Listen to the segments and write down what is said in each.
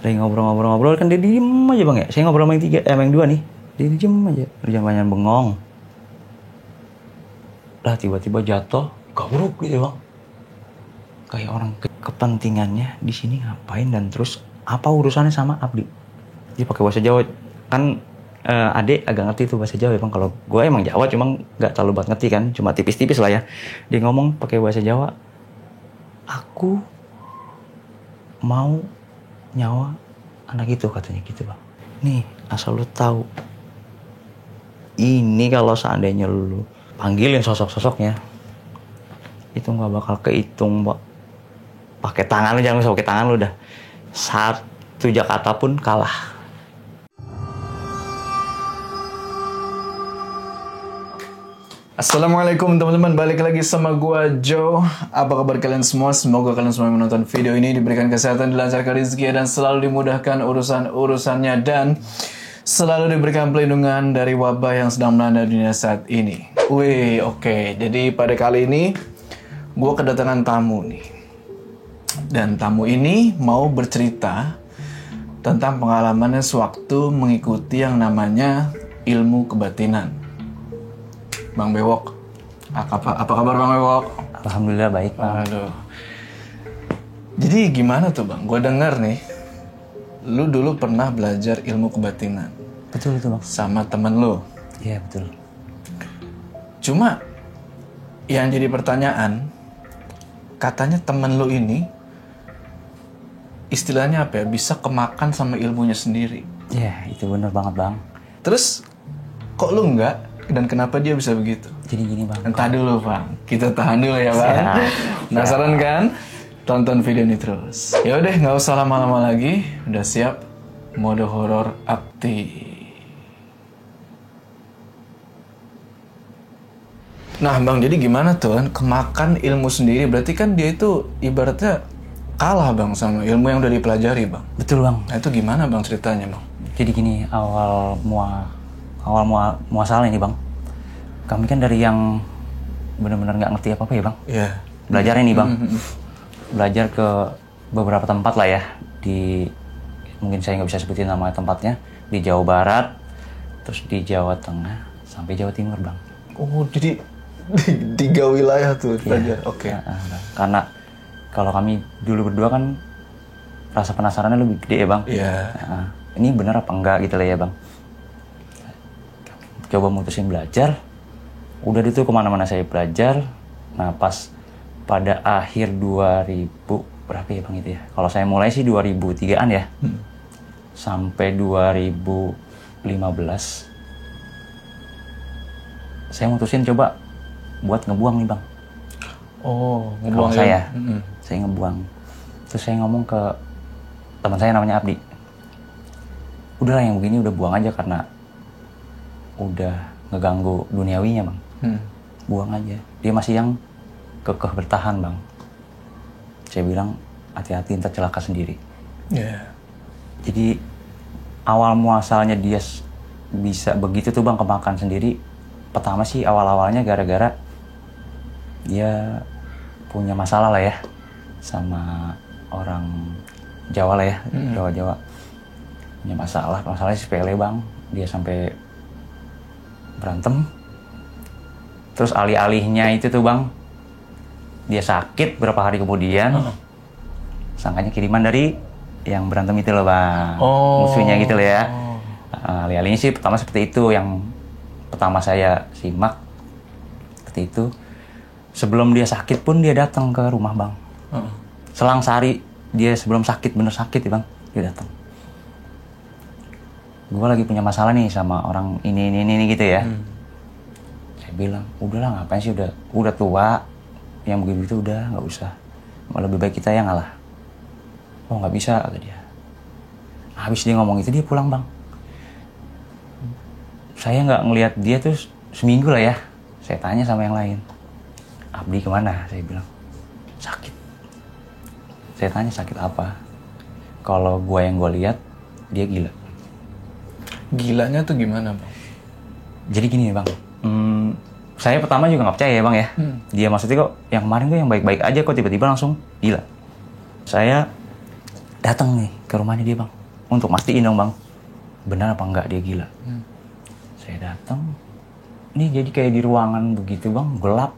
Lagi ngobrol kan dia diem aja bang ya. Saya ngobrol sama yang dua nih. Dia diem aja. Jangan banyak bengong. Lah tiba-tiba jatuh, gabruk gitu bang. Kayak orang kepentingannya di sini ngapain dan terus apa urusannya sama Abdi? Dia pakai bahasa Jawa kan. Adik agak ngerti tuh bahasa Jawa ya bang. Kalau gue emang Jawa cuma nggak terlalu banget ngerti kan, cuma tipis-tipis lah ya. Dia ngomong pakai bahasa Jawa, aku mau nyawa anak itu katanya gitu bang. Nih asal lu tahu, ini kalau seandainya lu panggilin sosok-sosoknya itu nggak bakal kehitung bang. Pakai tangan lu, jangan pakai tangan lu, udah satu Jakarta pun kalah. Assalamualaikum teman-teman, balik lagi sama gua Joe. Apa kabar kalian semua? Semoga kalian semua yang menonton video ini diberikan kesehatan, dilancarkan rezeki, dan selalu dimudahkan urusan-urusannya, dan selalu diberikan pelindungan dari wabah yang sedang melanda dunia saat ini. Wih, oke. Jadi pada kali ini gua kedatangan tamu nih. Dan tamu ini mau bercerita tentang pengalamannya sewaktu mengikuti yang namanya ilmu kebatinan. Bang Bewok, apa kabar Bang Bewok? Alhamdulillah baik bang. Aduh. Jadi gimana tuh Bang? Gue denger nih, lu dulu pernah belajar ilmu kebatinan. Betul itu bang. Sama temen lu. Iya betul. Cuma yang jadi pertanyaan, katanya temen lu ini istilahnya apa ya? Bisa kemakan sama ilmunya sendiri. Iya itu bener banget bang. Terus kok lu enggak? Dan kenapa dia bisa begitu? Jadi gini bang. Entah dulu Bang, kita tahan dulu ya Bang. Penasaran kan? Tonton video ini terus. Ya udah, nggak usah lama-lama lagi. Udah siap? Mode horor aktif. Nah Bang, jadi gimana tuh kan? Kemakan ilmu sendiri, berarti kan dia itu ibaratnya kalah Bang sama ilmu yang udah dipelajari Bang. Betul bang. Nah itu gimana Bang ceritanya Bang? Jadi gini, awal muasalnya nih bang. Kami kan dari yang benar-benar nggak ngerti apa-apa ya bang. Iya. Yeah. Belajarnya nih bang. Belajar ke beberapa tempat lah ya. Di mungkin saya nggak bisa sebutin nama tempatnya. Di Jawa Barat, terus di Jawa Tengah, sampai Jawa Timur bang. Oh jadi 3 wilayah tuh belajar. Yeah. Oke. Karena kalau kami dulu berdua kan rasa penasarannya lebih gede ya bang. Iya. Yeah. Ini benar apa enggak gitu lah ya bang. Coba mutusin belajar, udah itu kemana-mana saya belajar. Nah pas pada akhir 2000 berapa ya bang itu ya, kalau saya mulai sih 2003an ya, sampai 2015 saya mutusin coba buat ngebuang nih bang. Oh, ngebuang saya. Saya ngebuang, terus saya ngomong ke teman saya namanya Abdi, udahlah yang begini udah buang aja karena udah ngeganggu duniawinya bang. Buang aja. Dia masih yang kekeh bertahan bang. Saya bilang hati-hati ntar celaka sendiri. Yeah. Jadi awal muasalnya dia bisa begitu tuh bang, kemakan sendiri. Pertama sih awal-awalnya gara-gara dia punya masalah lah ya sama orang Jawa lah ya, Jawa-Jawa. Punya masalahnya sepele bang. Dia sampai berantem, terus alih-alihnya itu tuh bang, dia sakit berapa hari kemudian, sangkanya kiriman dari yang berantem itu loh bang, musuhnya gitu loh ya. Alih-alihnya sih pertama seperti itu, yang pertama saya simak seperti itu. Sebelum dia sakit pun dia datang ke rumah bang. Selang sehari dia sebelum sakit, bener sakit ya bang, dia datang. Gue lagi punya masalah nih sama orang ini gitu ya. Saya bilang, udahlah ngapain sih, udah tua, yang begitu udah nggak usah, lebih baik kita yang ngalah. Oh nggak bisa kata dia. Habis dia ngomong itu dia pulang bang. Saya nggak ngelihat dia tuh seminggu lah ya. Saya tanya sama yang lain, Abdi kemana? Saya bilang sakit. Saya tanya sakit apa? Kalau yang gue lihat dia gila. Gilanya tuh gimana bang? Jadi gini bang, saya pertama juga nggak percaya ya bang ya. Dia maksudnya kok yang kemarin gue yang baik-baik aja kok tiba-tiba langsung gila. Saya datang nih ke rumahnya dia bang, untuk mastiin dong bang, benar apa enggak dia gila. Saya datang, ini jadi kayak di ruangan begitu bang, gelap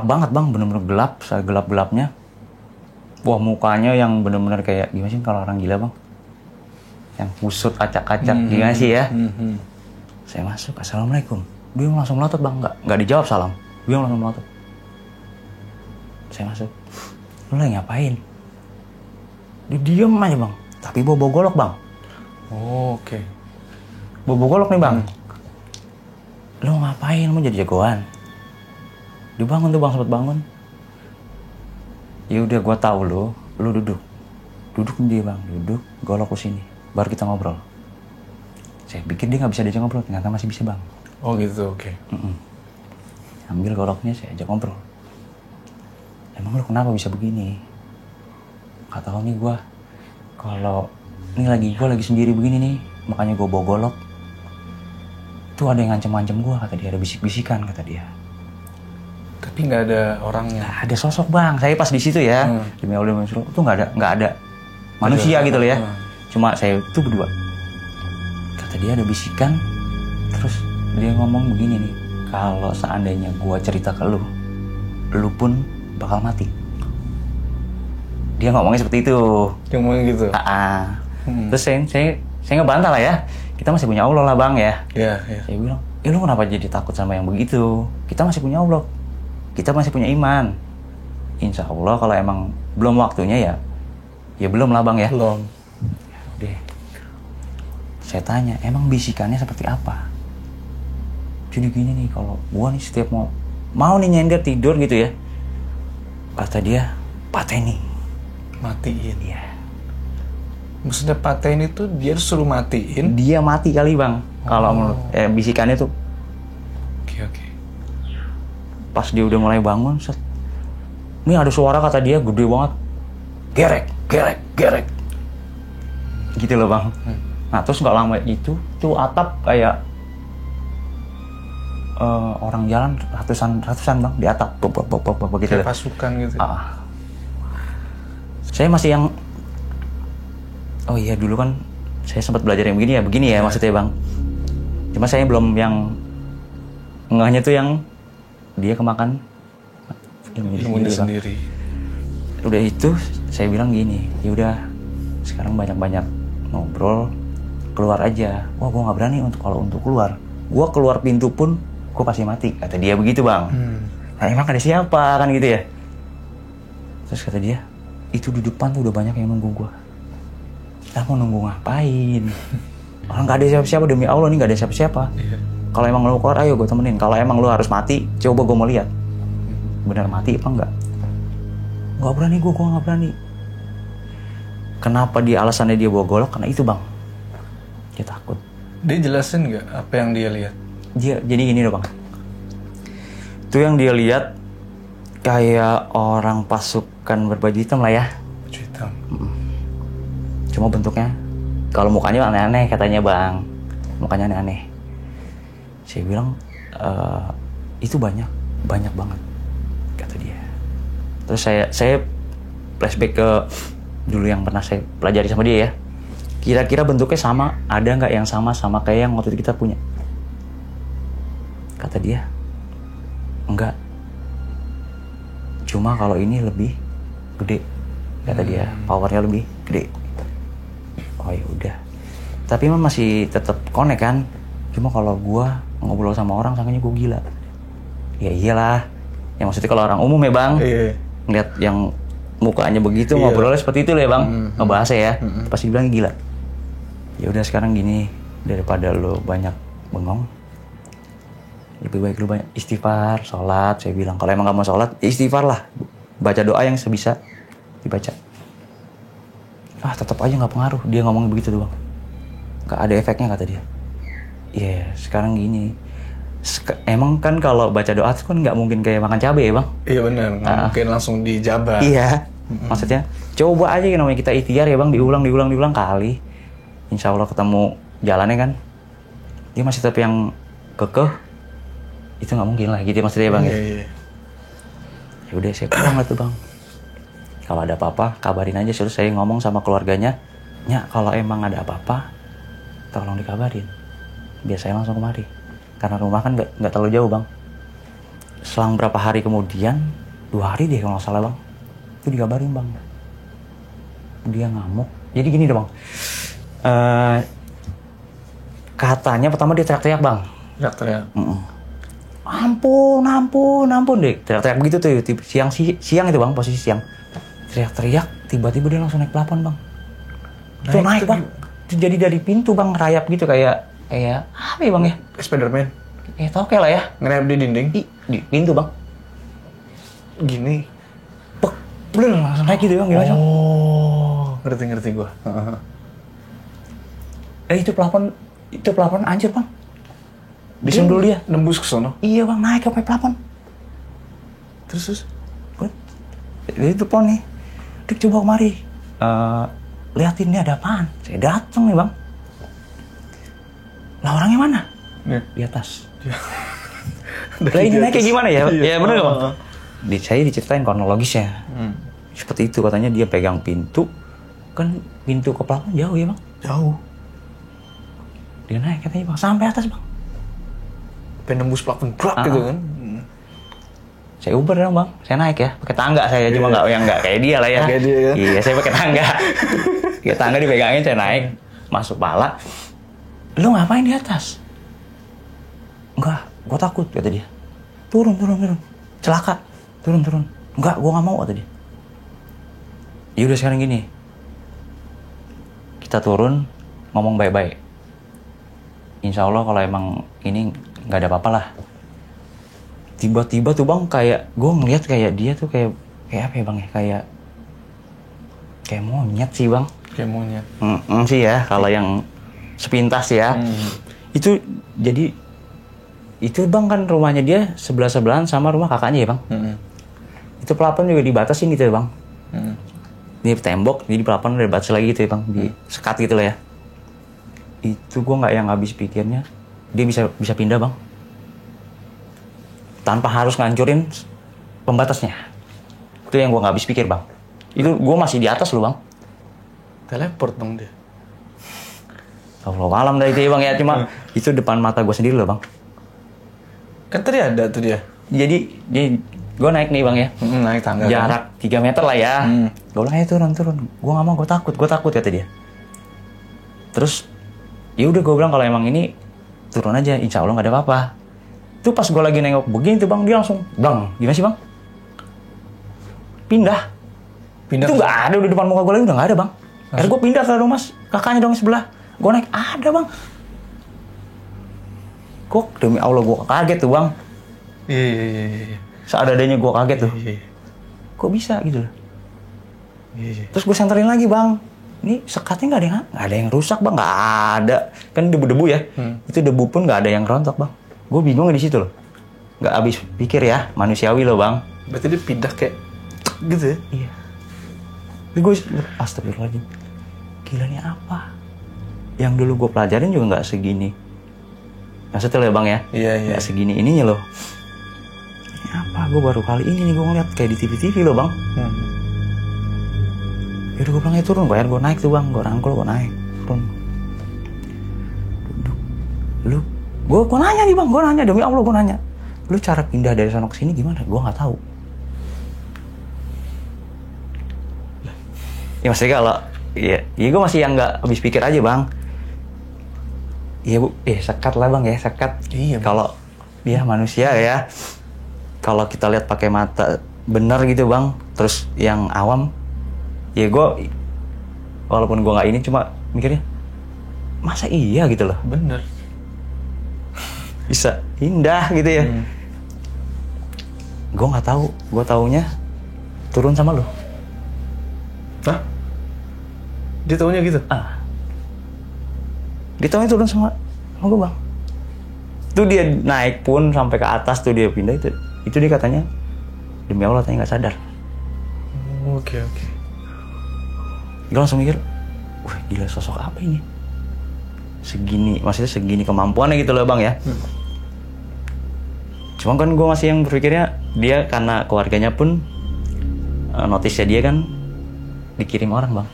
banget bang, bener-bener gelap, segelap-gelapnya. Wah mukanya yang bener-bener kayak gimana sih kalau orang gila bang, yang kusut acak-acak gimana sih ya. Saya masuk, assalamualaikum, dia langsung melotot bang, nggak dijawab salam, dia langsung melotot. Saya masuk, lu lagi ngapain? Dia diem aja bang, tapi bawa golok bang. Oh, oke. Bawa golok nih bang. Lu ngapain? Mau jadi jagoan? Dibangun tuh bang, sempet bangun. Ya udah, gua tahu lu duduk dia bang, duduk, golok ke sini, baru kita ngobrol. Saya pikir dia nggak bisa diajak ngobrol, ternyata masih bisa bang. Oh gitu, oke. Ambil goloknya, saya ajak ngobrol. Emang lu kenapa bisa begini? Gak tahu nih gua, kalau ini gua lagi sendiri begini nih, makanya gua bawa golok. Tuh ada yang ngancem-ngancem gua, kata dia, ada bisik-bisikan kata dia. Tapi nggak ada orangnya. Nggak ada sosok bang, saya pas di situ ya, demi Allah tuh nggak ada manusia gitu loh ya. Cuma saya tuh berdua. Kata dia ada bisikan, terus dia ngomong begini nih, kalau seandainya gua cerita ke lu pun bakal mati. Dia ngomongnya seperti itu. Dia ngomong gitu. Terus saya ngebantah lah ya. Kita masih punya Allah lah bang ya. Iya. Saya bilang, lu kenapa jadi takut sama yang begitu? Kita masih punya Allah. Kita masih punya iman. Insya Allah kalau emang belum waktunya ya belum lah bang ya. Belum. Udah. Saya tanya, emang bisikannya seperti apa? Jadi gini nih, kalau gua nih setiap mau nih nyender tidur gitu ya, kata dia, pateni. Matiin. Iya. Maksudnya paten itu dia suruh matiin? Dia mati kali bang. Kalau menurut bisikannya tuh. Oke. Pas dia udah mulai bangun, ini ada suara kata dia gede banget. Gerek. Gitu loh bang. Nah terus nggak lama itu, tuh atap kayak orang jalan ratusan bang di atap. Begitu. Kayak pasukan gitu. Saya masih yang, oh iya dulu kan saya sempat belajar yang begini ya maksudnya bang. Cuma saya belum yang ngehnya tuh yang dia kemakan ilmunya sendiri. Udah itu saya bilang gini, ya udah sekarang banyak ngobrol, keluar aja. Wah gua nggak berani untuk keluar. Gua keluar pintu pun gua pasti mati, kata dia begitu bang. Nah emang ada siapa kan gitu ya. Terus kata dia, itu di depan tuh udah banyak yang nunggu gua. Kita mau nunggu ngapain? Orang nggak ada siapa-siapa, demi Allah nih nggak ada siapa-siapa. Kalau emang lu keluar, ayo gue temenin. Kalau emang lu harus mati, coba gue mau lihat. Benar mati apa enggak? Gak berani gue nggak berani. Kenapa dia alasannya dia bawa golok? Karena itu bang, dia takut. Dia jelasin nggak apa yang dia lihat? Jadi gini loh bang. Itu yang dia lihat kayak orang pasukan berbaju hitam lah ya. Baju hitam. Cuma bentuknya, kalau mukanya aneh-aneh katanya bang. Mukanya aneh-aneh. Saya bilang, itu banyak banget, kata dia. Terus saya flashback ke dulu yang pernah saya pelajari sama dia ya. Kira-kira bentuknya sama, ada nggak yang sama kayak yang waktu itu kita punya? Kata dia, enggak. Cuma kalau ini lebih gede, kata dia, powernya lebih gede. Oh ya udah. Tapi emang masih tetap connect kan? Cuma kalau gua ngobrol sama orang sangkanya gua gila. Ya iyalah. Ya maksudnya kalau orang umum ya bang, ngeliat yang mukanya begitu ngobrolnya seperti itu lah ya bang, ngebahasnya ya, pasti bilang gila. Ya udah sekarang gini, daripada lo banyak bengong, lebih baik lu banyak istighfar, sholat. Saya bilang kalau emang gak mau sholat, ya istighfar lah, baca doa yang sebisa dibaca. Tetap aja nggak pengaruh. Dia ngomong begitu doang, nggak ada efeknya kata dia. Sekarang gini, emang kan kalau baca doa itu kan nggak mungkin kayak makan cabai ya bang. Iya benar, nggak mungkin langsung dijabar. Iya, maksudnya coba aja namanya kita ikhtiar ya bang, diulang kali. Insya Allah ketemu jalannya kan. Dia masih tetap yang kekeh, itu nggak mungkin lah gitu maksudnya bang. Ya udah saya pulang lah tuh bang. Kalau ada apa-apa kabarin aja. Terus saya ngomong sama keluarganya, Nya kalau emang ada apa-apa tolong dikabarin, biar saya langsung kemari. Karena rumah kan nggak terlalu jauh bang. Selang berapa hari kemudian, 2 hari deh kalau nggak salah bang, itu dikabarin bang, dia ngamuk. Jadi gini deh bang, katanya pertama dia teriak-teriak bang. Teriak-teriak. Ampun deh, teriak-teriak begitu tuh. Siang itu bang, posisi siang. Teriak-teriak, tiba-tiba dia langsung naik pelapon bang. Itu naik bang. Itu jadi dari pintu bang, ngerayap gitu kayak apa ya bang ya? Spiderman. Toke lah ya. Ngerayap di dinding. Di pintu bang. Gini. Pek, langsung naik gitu bang, gimana? Oh, ngerti gua. Itu pelapon hancur bang. Disundul dia. Nembus ke sono. Iya bang, naik sampai pelapon. Terus. Itu pon nih. Dik coba kemari. Liatin nih ada apaan. Saya datang nih bang. Lah orangnya mana? Di atas. Lah ini naik kayak gimana ya? Ya bener bang. Saya diceritain kronologisnya. Seperti itu katanya, dia pegang pintu. Kan pintu ke pelapon jauh ya bang? Jauh. Dia naik katanya bang, sampai atas bang. Penembus plafon gitu kan. Saya Uber dong bang, saya naik ya, pakai tangga saya, cuma nggak kayak dia lah ya. Kayak dia ya. Iya, saya pakai tangga. Kayak tangga dipegangin, saya naik, masuk pala. Lu ngapain di atas? Enggak, gua takut kata dia. Turun. Celaka. Turun. Enggak, gua nggak mau kata dia. Ya udah sekarang gini. Kita turun, ngomong baik-baik. Insya Allah kalau emang ini nggak ada apa-apa lah. Tiba-tiba tuh bang, kayak gue ngeliat kayak dia tuh kayak apa ya bang ya, kayak monyet sih bang. Kayak monyet. Sih ya, kalau yang sepintas ya. Itu jadi itu bang kan rumahnya dia sebelahan sama rumah kakaknya ya bang. Itu pelapon juga dibatasin gitu ya bang. Ini tembok, jadi pelapon udah dibatas lagi gitu ya bang, di sekat gitu lah ya. Itu gue nggak yang habis pikirnya, dia bisa pindah bang, tanpa harus ngancurin pembatasnya. Itu yang gue nggak habis pikir bang. Itu gue masih di atas loh bang. Teleport dong dia. Allah alam dari itu ya bang ya, cuma itu depan mata gue sendiri loh bang. Kan tadi ada tuh dia. Jadi gue naik nih bang ya, naik tangga. Jarak 3 meter lah ya. Gue bilang ayo turun. Gue nggak mau, gue takut kata dia. Terus ya udah gue bilang kalau emang ini turun aja, insya Allah nggak ada apa-apa. Tuh pas gue lagi nengok begini tuh bang, dia langsung bang, gimana sih bang? Pindah. Itu nggak ada, udah depan muka gue lagi udah nggak ada bang. Akhirnya gue pindah ke rumah kakaknya dong sebelah. Gue naik, ada bang. Kok demi Allah gue kaget tuh bang. Iya. Seadanya gue kaget tuh. Iya. Kok bisa gitu loh. Iya. Terus gue senterin lagi bang. Ini sekatnya nggak ada yang rusak bang, nggak ada. Kan debu-debu ya. Itu debu pun nggak ada yang rontok bang. Gue bingung di situ loh. Nggak habis pikir ya, manusiawi loh bang. Berarti dia pindah kayak gitu ya? Iya. Tapi gue astagfirullahaladzim. Gila nih apa? Yang dulu gue pelajarin juga nggak segini. Maksudnya loh bang ya? Iya. Nggak segini ininya loh. Ini apa? Gue baru kali ini nih gue ngeliat kayak di TV loh bang. Yaudah gue bilang turun, gue naik tuh bang, gue rangkul, gue naik, turun. Duduk. Lu, gue nanya nih bang, gue nanya, demi Allah gue nanya. Lu cara pindah dari sana ke sini gimana? Gue nggak tahu. Ya maksudnya kalau, ya gue masih yang nggak habis pikir aja bang. Iya bu, sekat lah bang ya, sekat. Iya. Kalau dia manusia ya, kalau kita lihat pakai mata bener gitu bang, terus yang awam. Ya gue, walaupun gue nggak ini, cuma mikirnya, masa iya gitu loh. Bener. Bisa indah gitu ya. Gue nggak tahu, gue taunya turun sama lo. Hah? Dia taunya gitu? Dia taunya turun sama gue bang. Tuh dia naik pun sampai ke atas tuh dia pindah itu dia katanya demi Allah katanya nggak sadar. Oke. Gue langsung mikir, wah gila sosok apa ini? Maksudnya segini kemampuannya gitu loh bang ya. Cuma kan gue masih yang berpikirnya dia karena keluarganya pun notisnya dia kan dikirim orang bang.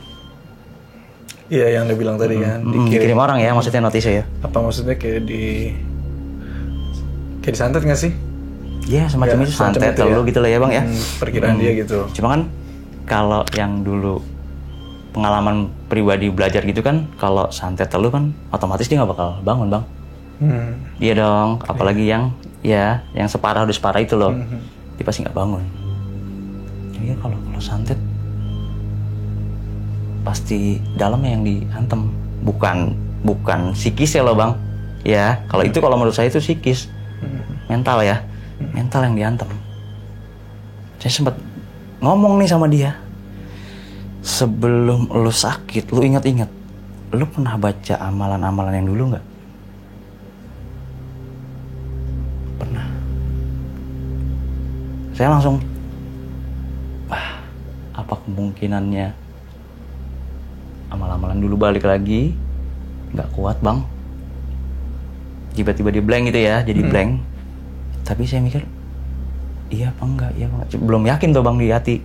Iya yang dia bilang tadi kan. Dikirim orang ya maksudnya notice ya. Apa maksudnya kayak disantet nggak sih? Iya semacam itu santet itu ya. gitu lah ya bang ya. Perkiraan dia gitu. Cuma kan kalau yang dulu pengalaman pribadi belajar gitu kan, kalau santet telu kan otomatis dia nggak bakal bangun bang. Iya dong, apalagi yang separah udah separah itu loh, dia pasti nggak bangun. Iya kalau santet pasti dalamnya yang diantem, bukan psikis ya loh bang. Ya kalau itu kalau menurut saya itu psikis, mental ya, mental yang diantem. Saya sempat ngomong nih sama dia, sebelum lu sakit, lu ingat-ingat, lu pernah baca amalan-amalan yang dulu nggak? Pernah. Saya langsung, apa kemungkinannya amal-amalan dulu balik lagi? Nggak kuat bang. Tiba-tiba dia blank gitu ya, jadi blank. Tapi saya mikir, iya apa enggak, iya apa enggak. Belum yakin tuh bang di hati.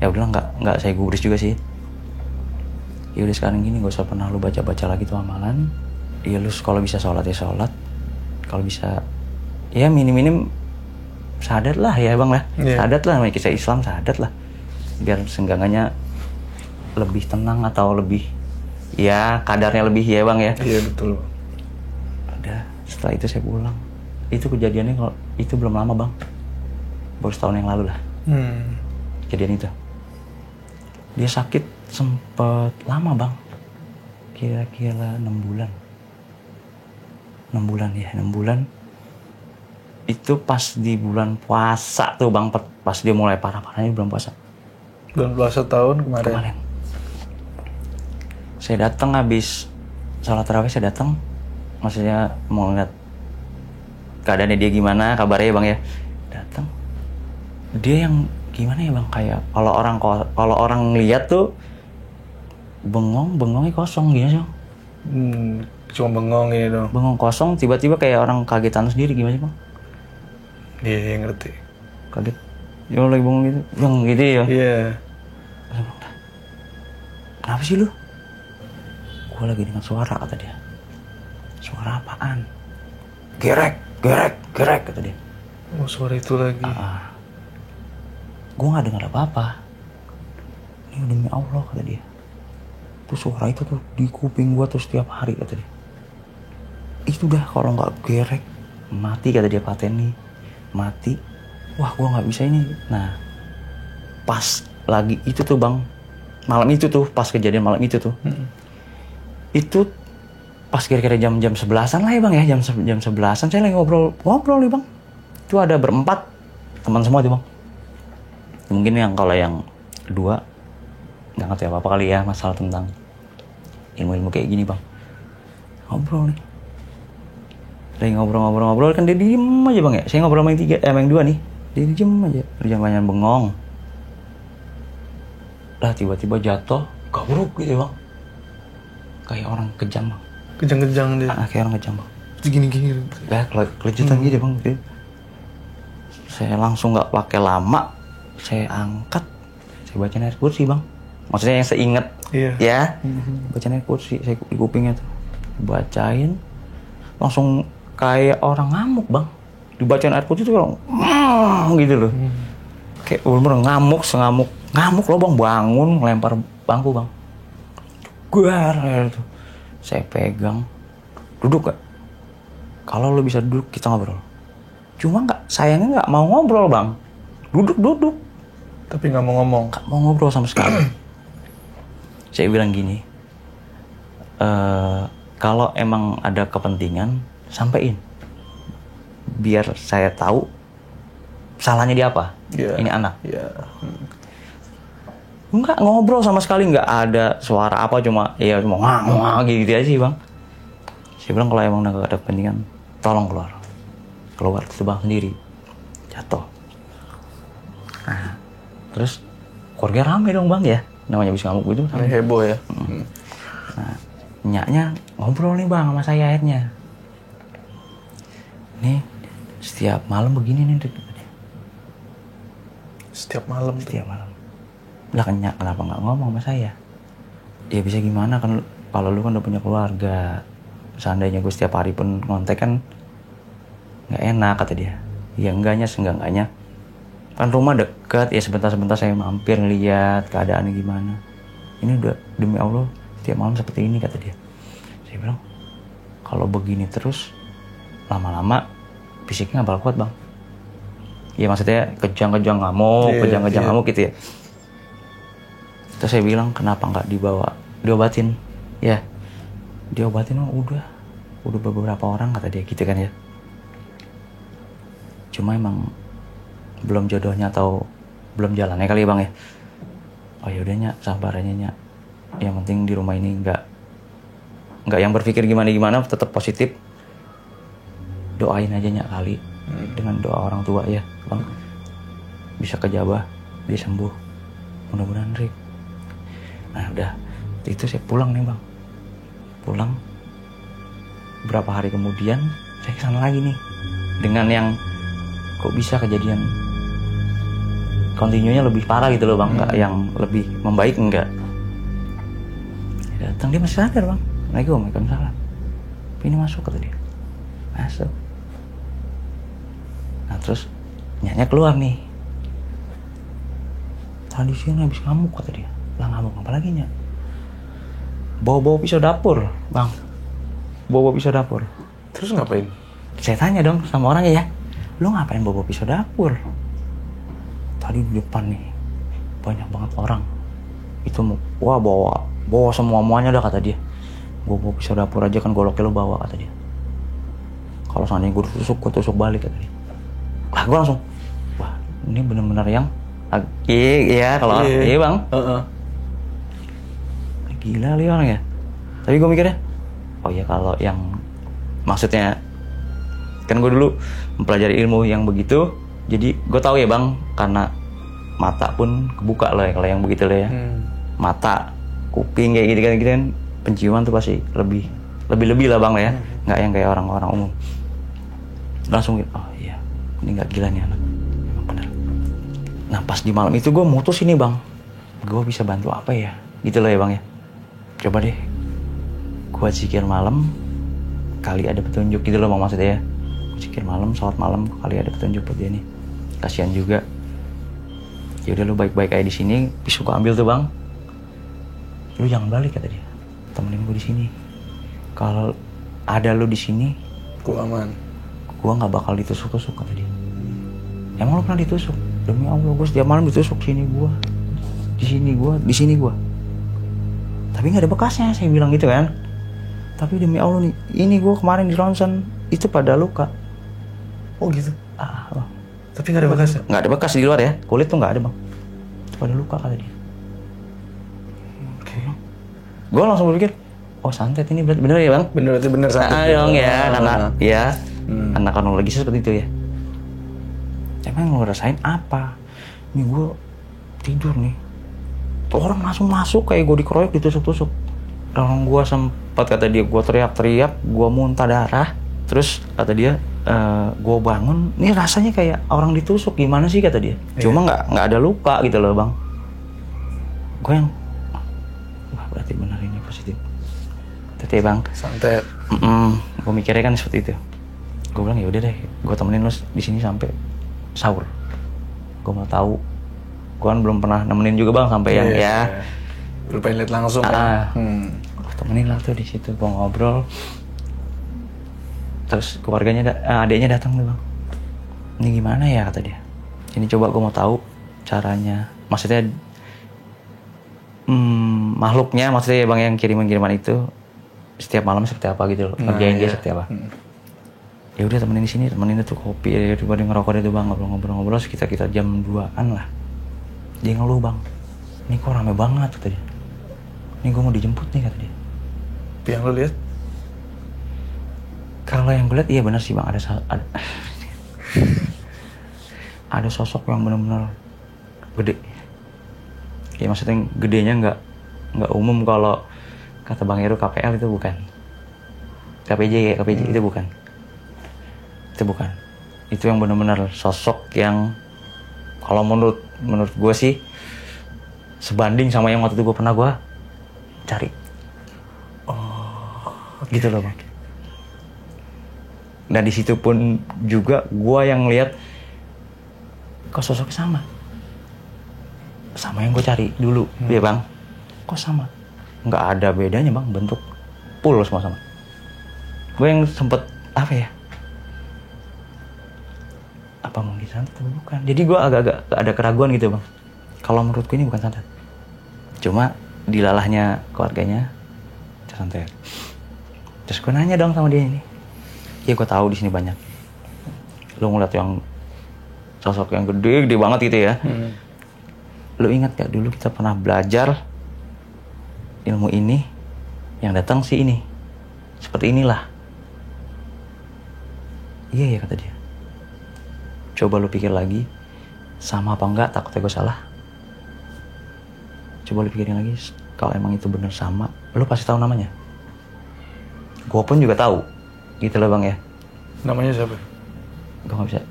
Ya udahlah nggak saya gubris juga sih. Ya udah sekarang gini, gak usah pernah lu baca-baca lagi tuh amalan. Ya lu kalau bisa sholat ya sholat. Kalau bisa ya minim-minim syahadat lah ya bang lah. Syahadat lah, namanya kisah Islam syahadat lah. Biar senggangannya lebih tenang atau lebih ya kadarnya lebih ya bang ya. Iya betul. Udah setelah itu saya pulang. Itu kejadiannya kalau itu belum lama bang, baru setahun yang lalu lah. Kejadian itu dia sakit sempet lama bang, kira-kira 6 bulan. 6 bulan itu pas di bulan puasa tuh bang, pas dia mulai parah-parahnya bulan puasa. Bulan puasa tahun kemarin. Saya datang habis sholat tarawih, saya datang maksudnya mau ngeliat keadaannya dia gimana, kabarnya ya bang ya. Datang dia yang gimana ya bang, kayak kalau orang lihat tuh bengongnya kosong gini sih. Cuma bengong ini dong. Bengong kosong, tiba-tiba kayak orang kagetan sendiri gimana sih bang? Iya ngerti. Kaget. Ya lagi bengong gitu, bang gitu ya. Iya. Kenapa sih lu? Gue lagi dengar suara kata dia. Suara apaan? Gerek kata dia. Oh suara itu lagi. Gue nggak dengar apa-apa. Ini demi Allah kata dia. Tuh suara itu tuh di kuping gue tuh setiap hari kata dia. Itu dah kalau nggak gerek mati kata dia, paten nih mati. Wah gue nggak bisa ini. Nah pas lagi itu tuh bang, malam itu tuh pas kejadian malam itu tuh, itu pas kira-kira jam 11-an lah ya bang ya, jam 11-an saya lagi ngobrol nih bang. Itu ada berempat teman semua tuh bang. Mungkin yang kalau yang kedua nggak ngerti apa kali ya masalah tentang ilmu kayak gini bang. Ngobrol nih, lagi ngobrol kan dia diem aja bang ya. Saya ngobrol sama yang dua nih, dia diem aja, banyak bengong. Lah tiba-tiba jatuh gabruk gitu bang, kayak orang kejam bang. Kejang-kejang dia. Kayak orang kejam bang. Gini-gini. Ya kelejutan gitu bang. Saya langsung nggak pakai lama, saya angkat, saya bacain ayat kursi bang. Maksudnya yang saya ingat, ya, bacain ayat kursi, saya di kupingnya tuh, bacain, langsung kayak orang ngamuk bang. Dibacain ayat kursi tuh kalau, gitu loh, kayak bener-bener ngamuk loh bang, bangun, ngelempar bangku bang, guar, gitu. Saya pegang, duduk gak? Kalau lo bisa duduk kita ngobrol. Cuma sayangnya nggak mau ngobrol bang, duduk. Tapi nggak mau ngomong. Nggak mau ngobrol sama sekali. Saya bilang gini, kalau emang ada kepentingan, sampein. Biar saya tahu salahnya dia apa. Ini anak. Nggak ngobrol sama sekali, nggak ada suara apa, cuma ngomong gitu aja sih bang. Saya bilang kalau emang nggak ada kepentingan, tolong keluar itu bang sendiri, jatuh. Nah, terus keluarga rame dong bang ya, namanya habis ngamuk gitu. Heboh ya. Nah, nyaknya ngobrol nih bang sama saya akhirnya. Nih, setiap malam begini nih. Setiap malam. Lah kenapa nggak ngomong sama saya? Ya bisa gimana kan, kalau lu kan udah punya keluarga. Seandainya gue setiap hari pun ngontek kan nggak enak, kata dia. Ya enggaknya kan rumah dekat, ya sebentar-sebentar saya mampir lihat keadaannya gimana. Ini udah demi Allah setiap malam seperti ini, kata dia. Saya bilang, kalau begini terus lama-lama fisiknya nggak bakal kuat bang. Ya maksudnya kejang-kejang ngamuk, ngamuk gitu ya. Terus saya bilang, kenapa nggak diobatin? Ya diobatin, udah beberapa orang, kata dia gitu kan ya. Cuma emang belum jodohnya atau belum jalannya kali ya bang ya. Oh yaudah Nyak, sabar aja Nyak. Yang penting di rumah ini nggak yang berpikir gimana, tetap positif. Doain aja Nyak kali. Dengan doa orang tua ya bang, bisa kejabah, dia sembuh. Mudah-mudahan Rik. Nah udah, itu saya pulang nih bang. Pulang, berapa hari kemudian saya kesana lagi nih. Dengan yang kok bisa kejadian kontinunya lebih parah gitu loh bang, nggak yang lebih membaik, enggak. Datang, dia masih sadar bang. Waalaikumsalam. Ini masuk, kata dia. Masuk. Nah terus Nyaknya keluar nih. Tadi siang habis ngamuk, kata dia. Lah ngamuk apa lagi Nyak? Bawa pisau dapur bang. Bawa pisau dapur. Terus ngapain? Saya tanya dong sama orangnya ya, lu ngapain bawa pisau dapur? Tadi di depan nih banyak banget orang. Itu wah bawa semuanya dah, kata dia. Gue bawa pisau dapur aja kan goloknya lo bawa, kata dia. Kalau seandainya gue tusuk balik, kata dia. Lah gue langsung, wah ini benar-benar yang iya kalau iya bang. Gila li orang ya. Tapi gue mikirnya, oh ya kalau yang maksudnya kan gue dulu mempelajari ilmu yang begitu, jadi gue tahu ya bang, karena mata pun kebuka loh ya kalau yang begitu loh ya. Mata, kuping kayak gitu kan, penciuman tuh pasti lebih lah bang lah ya, nggak yang kayak orang-orang umum. Langsung gitu, oh iya ini nggak gila nih anak, emang benar. Nah pas di malam itu gue mutus ini bang, gue bisa bantu apa ya gitu loh ya bang ya. Coba deh gue zikir malam, kali ada petunjuk gitu loh bang, maksudnya ya. Zikir malam, sholat malam, kali ada petunjuk buat dia nih. Kasihan juga. Ya udah lu baik-baik aja di sini, pisau gue ambil tuh bang. Lu jangan balik, kata dia. Temenin gue di sini. Kalau ada lu di sini, gue aman. Gue nggak bakal ditusuk-tusuk, kata dia. Emang lu pernah ditusuk? Demi Allah, gue setiap malam ditusuk sini gue, di sini gue. Tapi nggak ada bekasnya, saya bilang gitu kan. Tapi demi Allah nih, ini gue kemarin di ronsen itu pada luka. Oh gitu. Bang. Tapi nggak ada bekasnya? Nggak ada bekas di luar ya, kulit tuh nggak ada bang. Itu pada luka, kata dia. Oke. Gue langsung berpikir, oh santet ini bener ya bang? Bener santet. Dong ya, anak ya, anak kronologi seperti itu ya. Emang lo rasain apa? Ini gue tidur nih, orang langsung masuk kayak gue dikeroyok, ditusuk-tusuk. Orang gue sempat, kata dia, gue teriak-teriak, gue muntah darah. Terus kata dia, gue bangun, ini rasanya kayak orang ditusuk, gimana sih, kata dia. Cuma nggak ada luka gitu loh bang. Gue yang, wah berarti benar ini positif. Tete bang. Santet. Gue mikirnya kan seperti itu. Gue bilang ya udah deh, gue temenin lo di sini sampai sahur. Gue mau tahu. Gue kan belum pernah nemenin juga bang sampai yang ya. Belum pengen lihat langsung kan. Temenin lah tuh di situ, gue ngobrol. Terus keluarganya, adiknya datang tuh bang. Ini gimana ya, kata dia. Ini coba gue mau tahu caranya. Maksudnya makhluknya, maksudnya bang yang kiriman itu setiap malam seperti apa gitu loh. Ngerjain dia seperti apa. Ya udah temenin di sini, temenin itu kopi, daripada ngerokok itu bang, ngobrol-ngobrol sekitar jam 2-an lah. Dia ngeluh bang, ini kok rame banget, kata dia. Ini gue mau dijemput nih, kata dia. Yang lo lihat? Kalau yang gue lihat iya benar sih bang, ada sosok yang benar-benar gede. Ya maksudnya gedenya nggak umum, kalau kata Bang Heru KPL itu bukan. KPJ itu bukan. Itu bukan. Itu yang benar-benar sosok yang kalau menurut gue sih sebanding sama yang waktu itu gue pernah gue cari. Gitu loh bang. Nah di situ pun juga gue yang lihat kok sosoknya sama yang gue cari dulu, ya bang. Kok sama? Nggak ada bedanya bang, bentuk full semua sama. Gue yang sempet apa ya? Apa mungkin santet atau bukan? Jadi gue agak-agak ada keraguan gitu bang. Kalau menurutku ini bukan santet. Cuma dilalahnya keluarganya santet. Terus gue nanya dong sama dia ini. Ya gue tahu di sini banyak. Lo ngeliat yang sosok yang gede banget gitu ya. Lo ingat gak dulu kita pernah belajar ilmu ini, yang datang si ini. Seperti inilah. Iya ya kata dia. Coba lo pikir lagi, sama apa enggak, takutnya gue salah. Coba lo pikirin lagi, kalau emang itu bener sama, lo pasti tahu namanya. Gue pun juga tahu, gitu loh bang ya. Namanya siapa? Gue nggak bisa.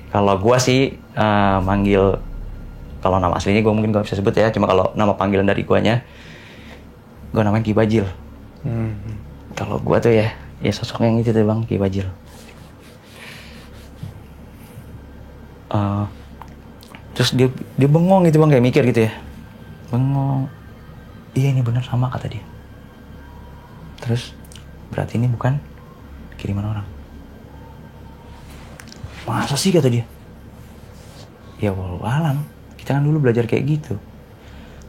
Kalau gue sih manggil, kalau nama aslinya gue mungkin gak bisa sebut ya. Cuma kalau nama panggilan dari guanya, gue namanya Ki Bajil. Kalau gue tuh ya sosok yang itu tuh bang, Ki Bajil. Terus dia bengong gitu bang, kayak mikir gitu ya. Bengong. Iya ini bener sama kata dia. Terus berarti ini bukan kiriman orang. Masa sih kata dia? Ya wallahualam. Kita kan dulu belajar kayak gitu.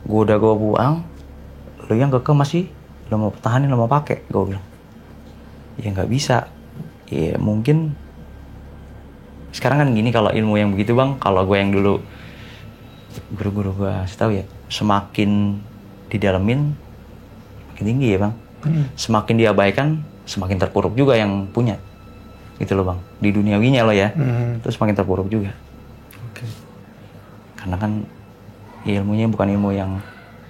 Gue buang, lo yang keke masih lo mau pertahanin, lo mau pakai. Gue bilang, ya nggak bisa. Ya mungkin sekarang kan gini, kalau ilmu yang begitu bang, kalau gue yang dulu guru-guru gue kasih tahu ya, semakin didalemin makin tinggi ya bang. Semakin diabaikan, semakin terpuruk juga yang punya. Gitu loh bang. Di duniawinya lo ya, terus semakin terpuruk juga. Karena kan ilmunya bukan ilmu yang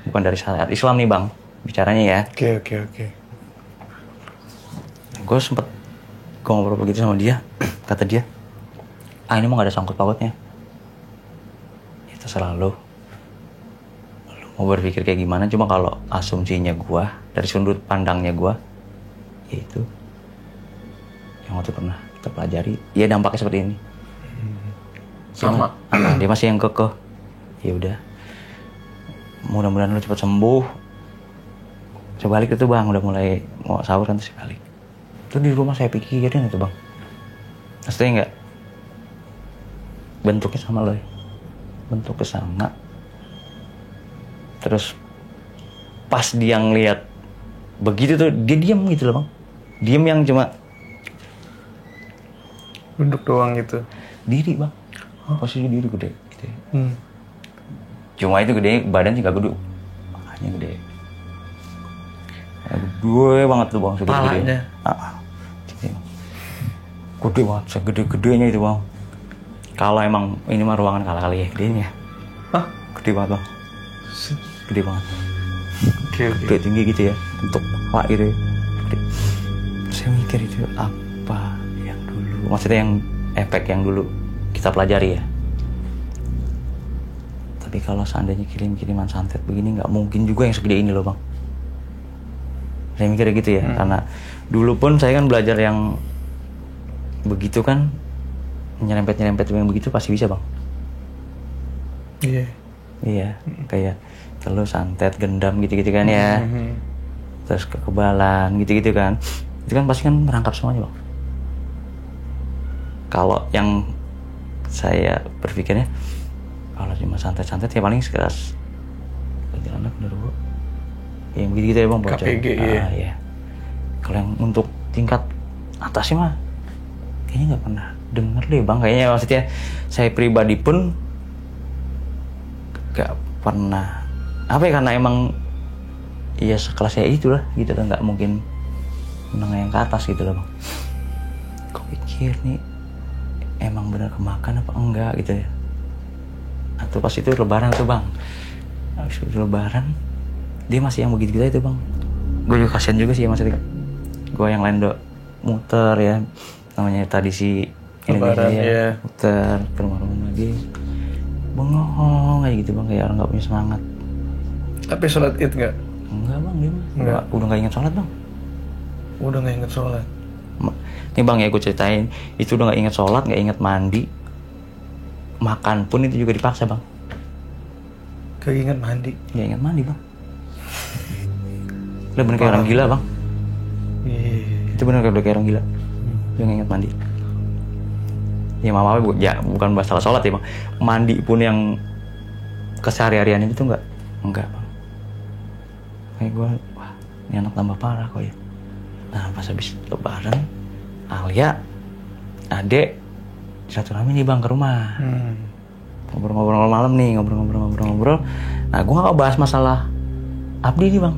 bukan dari syariat Islam nih bang, bicaranya ya. Oke. Gue sempet ngobrol begitu sama dia, kata dia, ini mah gak ada sangkut pautnya. Itu selalu lu mau berpikir kayak gimana, cuma kalau asumsinya gue, dari sudut pandangnya gue, yaitu yang waktu pernah kita pelajari, ya dampaknya seperti ini. Sama. Dia masih yang kekeh. Ya udah, mudah-mudahan lu cepat sembuh. Saya balik itu bang, udah mulai mau sahur kan, terus balik. Terus di rumah saya pikirin itu bang, maksudnya nggak bentuknya sama loh, bentuknya sama. Terus pas dia ngeliat begitu tuh, dia diam gitu loh bang, diam yang cuma Duduk doang gitu. diri bang, posisi diri gede gitu ya. Cuma itu gede, badan sih gak gede, makanya gede. Gede banget tuh bang, segede-gede. Gede banget, segede-gedenya itu bang. Kalau emang ini mah ruangan kali ya gedenya. Hah? Gede banget bang. Gede banget. Oke. Gede tinggi gitu ya, untuk pak gitu ya. Gede. Terus saya mikir itu apa yang dulu, maksudnya yang efek yang dulu kita pelajari ya. Tapi kalau seandainya kiriman santet begini, nggak mungkin juga yang segede ini loh bang. Saya mikir gitu ya, karena dulu pun saya kan belajar yang begitu kan, nyerempet yang begitu pasti bisa bang. Iya, kayak telur santet, gendam gitu-gitu kan ya. Terus kekebalan gitu-gitu kan, itu kan pasti kan merangkap semuanya bang. Kalau yang saya berpikirnya, kalau cuma santet-santet ya paling sekelas perjalanan dulu yang begitu ya bang, bocor. KPG ya. Kalau yang untuk tingkat atasnya mah kayaknya nggak pernah denger deh bang, kayaknya maksudnya saya pribadi pun nggak pernah apa ya, karena emang ya sekelasnya itulah gitu kan, nggak mungkin menengah yang ke atas gitu loh bang. Kok pikir nih emang benar kemakan apa enggak gitu ya. Atau pas itu lebaran tuh bang, habis itu lebaran dia masih yang begitu itu bang. Gue juga kasihan juga sih maksudnya, gue yang lain muter ya, namanya tradisi lebaran ya, muter ke rumah-rumah dia. bengong kayak gitu bang, kayak orang nggak punya semangat. Tapi sholat id nggak? Enggak bang, dia mah Enggak. udah nggak ingat sholat bang. Udah nggak inget sholat. Nih bang ya gue ceritain, itu udah nggak ingat sholat, nggak ingat mandi, makan pun itu juga dipaksa bang. Gak inget mandi. Nggak ingat mandi bang. Udah bener kayak orang gila bang. Iya. Itu bener kayak orang gila. Dia nggak ingat mandi. Ya mama ya bukan masalah sholat ya bang. Mandi pun yang kesehari-harian itu tuh enggak bang. Kayak gue, wah ini anak tambah parah kok ya. Nah pas habis lebaran, Alia, adek, silaturahmi nih bang ke rumah. Ngobrol-ngobrol malam nih, ngobrol. Nah gue gak bahas masalah Abdi nih bang.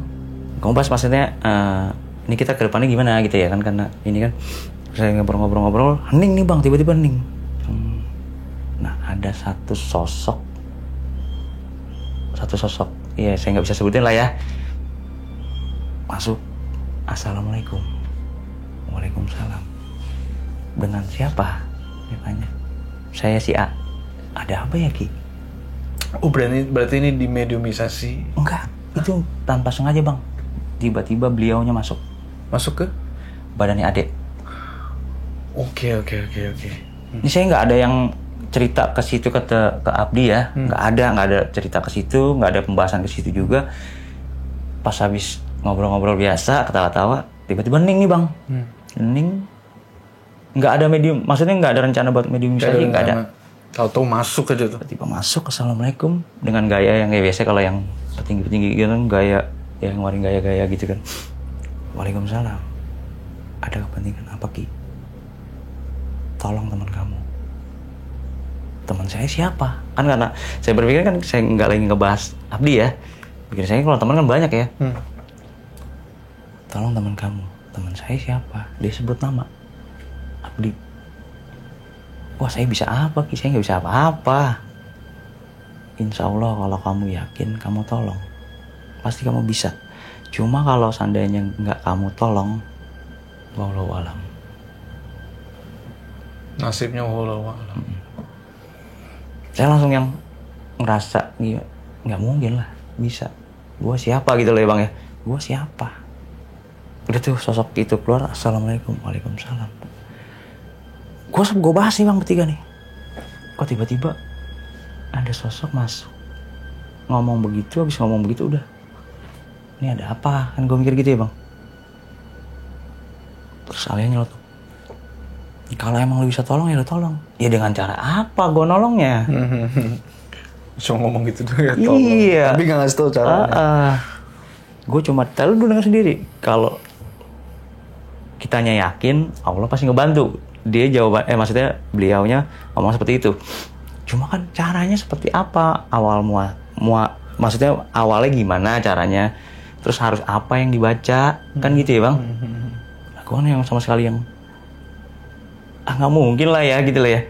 Gue bahas maksudnya, ini kita ke depannya gimana gitu ya kan. Karena ini kan, saya ngobrol-ngobrol, hening nih bang, tiba-tiba hening. Nah ada satu sosok, ya saya gak bisa sebutin lah ya. Masuk, assalamualaikum. Waalaikumsalam. Dengan siapa? Dia tanya. Saya si A. Ada apa ya Ki? Oh berarti ini dimediumisasi. Enggak, itu tanpa sengaja bang. Tiba-tiba beliaunya masuk. Masuk ke? Badannya adek. Oke. Ini saya nggak ada yang cerita ke situ ke Abdi ya. Nggak ada cerita ke situ, nggak ada pembahasan ke situ juga. Pas habis ngobrol-ngobrol biasa, ketawa-tawa, tiba-tiba hening nih bang. Hening. Nggak ada medium, maksudnya nggak ada rencana buat mediumisasi, nggak ada. Tahu-tahu masuk aja tuh. Tiba-tiba masuk, assalamualaikum, dengan gaya yang kayak biasa kalau yang petinggi-petinggi gitu kan, gaya yang ngeluarin gaya-gaya gitu kan. Waalaikumsalam. Ada kepentingan apa Ki? Tolong teman kamu. Teman saya siapa? Kan karena saya berpikir kan saya nggak lagi ngebahas Abdi ya. Pikir saya kalau teman kan banyak ya. Tolong teman kamu. Teman saya siapa? Dia sebut nama. Abdi. Wah saya bisa apa Ki? Saya nggak bisa apa-apa. Insya Allah kalau kamu yakin kamu tolong, pasti kamu bisa. Cuma kalau seandainya nggak kamu tolong, wallahu alam. Nasibnya wallahu alam. Saya langsung yang ngerasa nggak mungkin lah bisa. Gua siapa gitu loh ya bang ya. Gua siapa? Udah tuh sosok itu keluar, assalamualaikum, waalaikumsalam. Gue bahas nih bang bertiga nih. Kok tiba-tiba ada sosok masuk ngomong begitu, habis ngomong begitu udah. Ini ada apa? Kan gue mikir gitu ya bang. Terus Alia nyelotok. Kalau emang lu bisa tolong ya lu tolong. Ya dengan cara apa gue nolongnya? Cuma ngomong gitu doang ya tolong. Iya. Tapi gak ngasih tau caranya. Gue cuma tahu dulu dengar sendiri. Kalau kitanya yakin, Allah pasti ngebantu. Dia jawaban, maksudnya beliaunya ngomong seperti itu. Cuma kan caranya seperti apa? Maksudnya awalnya gimana caranya? Terus harus apa yang dibaca? Kan gitu ya bang? Aku kan yang sama sekali yang nggak mungkin lah ya gitu lah ya.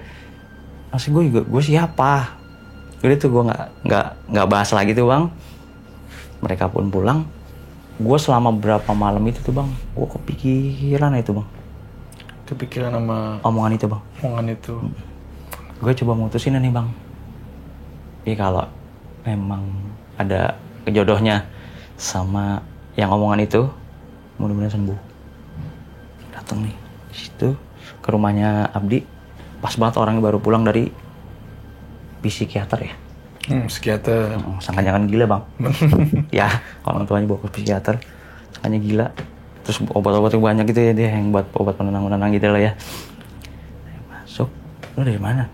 Maksud gue siapa? Udah tuh gue nggak bahas lagi tuh bang. Mereka pun pulang. Gue selama berapa malam itu tuh bang, gue kepikiran itu bang. Kepikiran sama Omongan itu bang. omongan itu. Gue coba mutusin nih bang. Jadi kalau memang ada jodohnya sama yang omongan itu, mudah-mudahan sembuh. Datang nih di situ ke rumahnya Abdi. Pas banget orangnya baru pulang dari psikiater ya. Psikiater. Sangka-jangan gila bang. Ya orang tuanya bawa ke psikiater, sangkanya gila. Terus obat-obatnya banyak gitu ya, dia yang buat obat penenang-penenang gitu lah ya. Masuk, lu dari mana?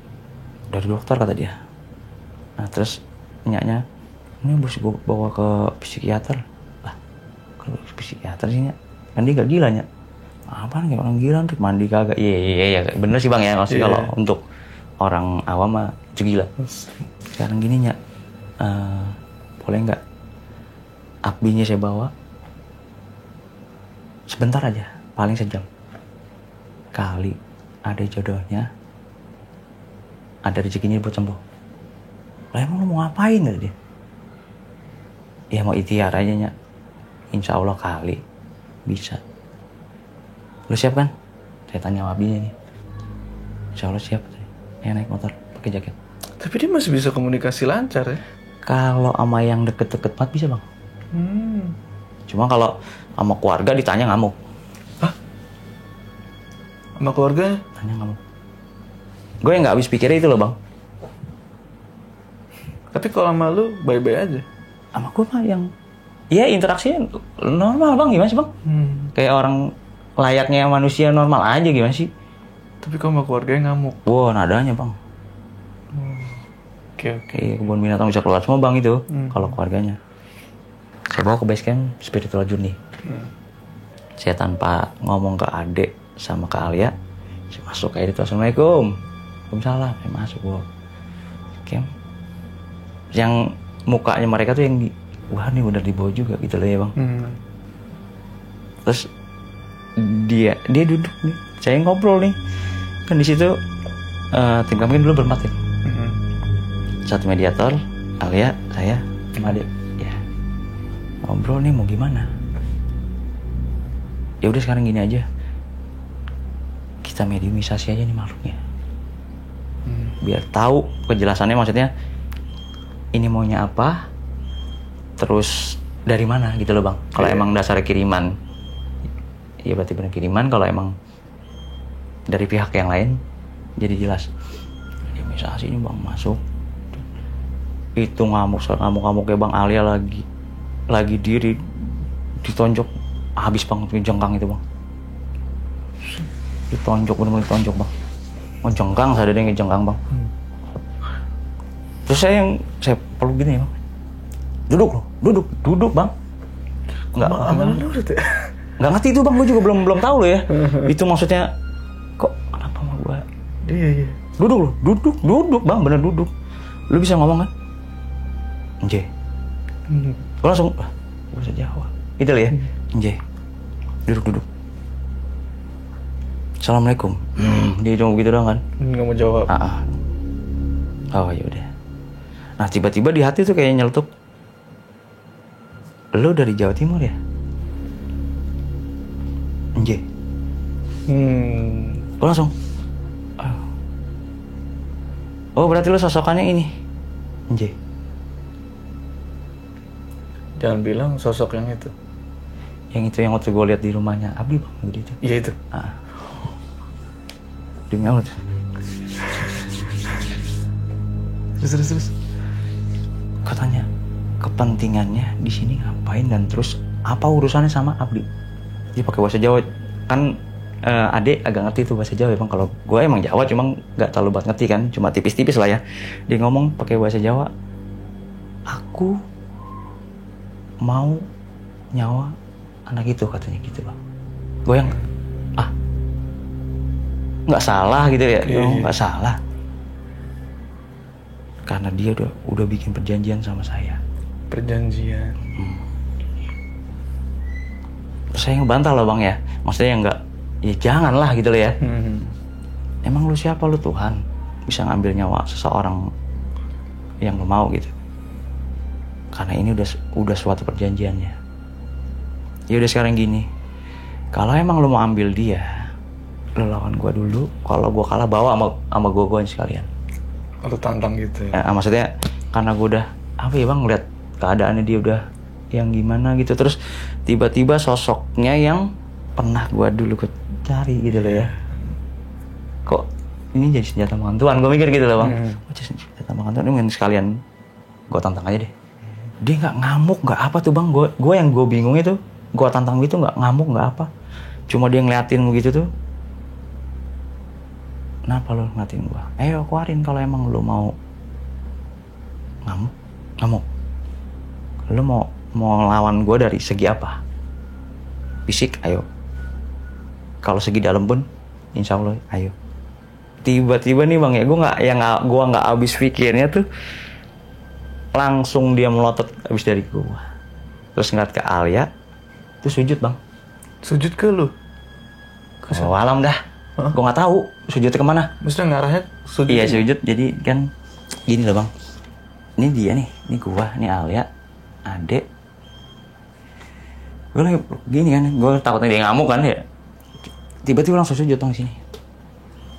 Dari dokter kata dia. Nah terus nyaknya, ini bos gue bawa ke psikiater. Lah, kalau psikiater sih nyak, kan dia gak gila nyak. Apaan kayak orang gila untuk mandi kagak? Iya bener sih bang ya, maksudnya kalau untuk orang awam mah itu gila. Sekarang gini nyak, boleh nggak Abdinya saya bawa sebentar aja, paling sejam. Kali ada jodohnya, ada rezekinya buat sembuh. Lah emang lu mau ngapain gak dia? Ya mau ikhtiar aja nyak. Insya Allah kali bisa. Lu siap kan? Saya tanya sama Abdinya nih. Insya Allah siap. Ya naik motor, pakai jaket. Tapi dia masih bisa komunikasi lancar ya? Kalau sama yang deket-deket banget bisa bang. Cuma kalau sama keluarga ditanya ngamuk. Sama keluarganya? Tanya ngamuk. Gue yang nggak habis pikirnya itu loh bang. Tapi kalau sama lu baik-baik aja? Sama gue mah yang... Ya interaksinya normal bang, gimana sih bang? Kayak orang layaknya manusia normal aja gimana sih? Tapi kalau sama keluarganya ngamuk? Wah nadanya bang. Oke. Kayak kebun binatang bisa keluar semua bang itu. Kalau keluarganya. Saya bawa ke base camp spiritual journey. Saya tanpa ngomong ke adik sama ke Alia, saya masuk kayak itu. Assalamualaikum. Waalaikumsalam. Saya masuk bawa camp. Yang mukanya mereka tuh yang di, wah nih udah dibawa juga gitu loh ya bang. Terus dia duduk nih, saya ngobrol nih. Kan di situ tim kami dulu berempat ya. Satu mediator, Alia, saya, sama adik. Ya ngobrol nih mau gimana? Ya udah sekarang gini aja, kita mediumisasi aja nih makhluknya, biar tahu kejelasannya, maksudnya ini maunya apa, terus dari mana gitu loh bang. Kalau emang dasarnya kiriman, ya berarti benar kiriman. Kalau emang dari pihak yang lain, jadi jelas. Mediumisasi ini bang masuk, itu ngamuk kayak bang. Alia lagi diri ditonjok, habis banget jengkang itu bang. Ditonjok, bener-bener ditonjok bang. Oh jengkang, saya ada yang jengkang bang. Terus saya peluk gini ya bang. Duduk bang. Nggak nurut ya? Nggak ngerti itu bang, gue juga belum tahu loh ya. Itu maksudnya kok kenapa sama gue? Iya. Duduk bang, bener duduk. Lu bisa ngomong kan? Nje. Gue langsung, gue bisa jawab. Gitu loh ya. Nje. Duduk. Assalamualaikum. Dia cuma begitu doang kan? Nggak mau jawab. Oh ya udah. Nah tiba-tiba di hati tuh kayak nyeletuk, lo dari Jawa Timur ya? Nje. Gue langsung, oh berarti lo sosokannya ini, Nje. Jangan bilang sosok yang itu. Yang itu yang waktu gue lihat di rumahnya Abdi bang, gitu. Iya itu. Demi Allah. Terus. Katanya kepentingannya di sini ngapain dan terus apa urusannya sama Abdi? Dia pakai bahasa Jawa kan. Adek agak ngerti tuh bahasa Jawa ya bang. Kalau gue emang Jawa cuma nggak terlalu banget ngerti kan, cuma tipis-tipis lah ya. Dia ngomong pakai bahasa Jawa, aku mau nyawa anak itu, katanya gitu bang. Gue yang nggak salah gitu ya. Nggak salah karena dia udah bikin perjanjian sama saya. Perjanjian. Saya ngebantah loh bang ya, maksudnya nggak, ya janganlah gitu loh ya. Emang lu siapa, lu Tuhan bisa ngambil nyawa seseorang yang lu mau gitu? Karena ini udah suatu perjanjiannya. Ya udah sekarang gini, kalau emang lu mau ambil dia, lu lawan gua dulu. Kalau gua kalah, bawa sama gua sekalian. Atau tantang gitu ya? Maksudnya karena gua udah apa ya bang, ngeliat keadaannya dia udah yang gimana gitu. Terus tiba-tiba sosoknya yang pernah gua dulu cari gitu loh ya. Kok ini jadi senjata penentuan, gua mikir gitu loh bang. Oh jadi senjata penentuan, ini mungkin sekalian gua tantang aja deh. Dia nggak ngamuk, nggak apa tuh bang. Gua yang gua bingung itu, gua tantang gitu nggak ngamuk, nggak apa. Cuma dia ngeliatin gitu tuh. Kenapa lo ngeliatin gua? Ayo keluarin kalau emang lo mau ngamuk. Lo mau lawan gua dari segi apa? Fisik, ayo. Kalau segi dalam pun, insya Allah, ayo. Tiba-tiba nih bang ya, gua nggak habis pikirnya tuh. Langsung dia melotot abis dari gua. Terus ngeliat ke Alia, terus sujud bang. Sujud ke lu? Oh alam dah. Gua nggak tahu sujudnya kemana. Maksudnya ngarahnya sujud? Iya sujud. Jadi kan gini loh bang. Ini dia nih, ini gua, ini Alia, adek. Gue lagi gini kan, gue takutnya dia ngamuk kan ya. Tiba-tiba langsung sujud bang di sini.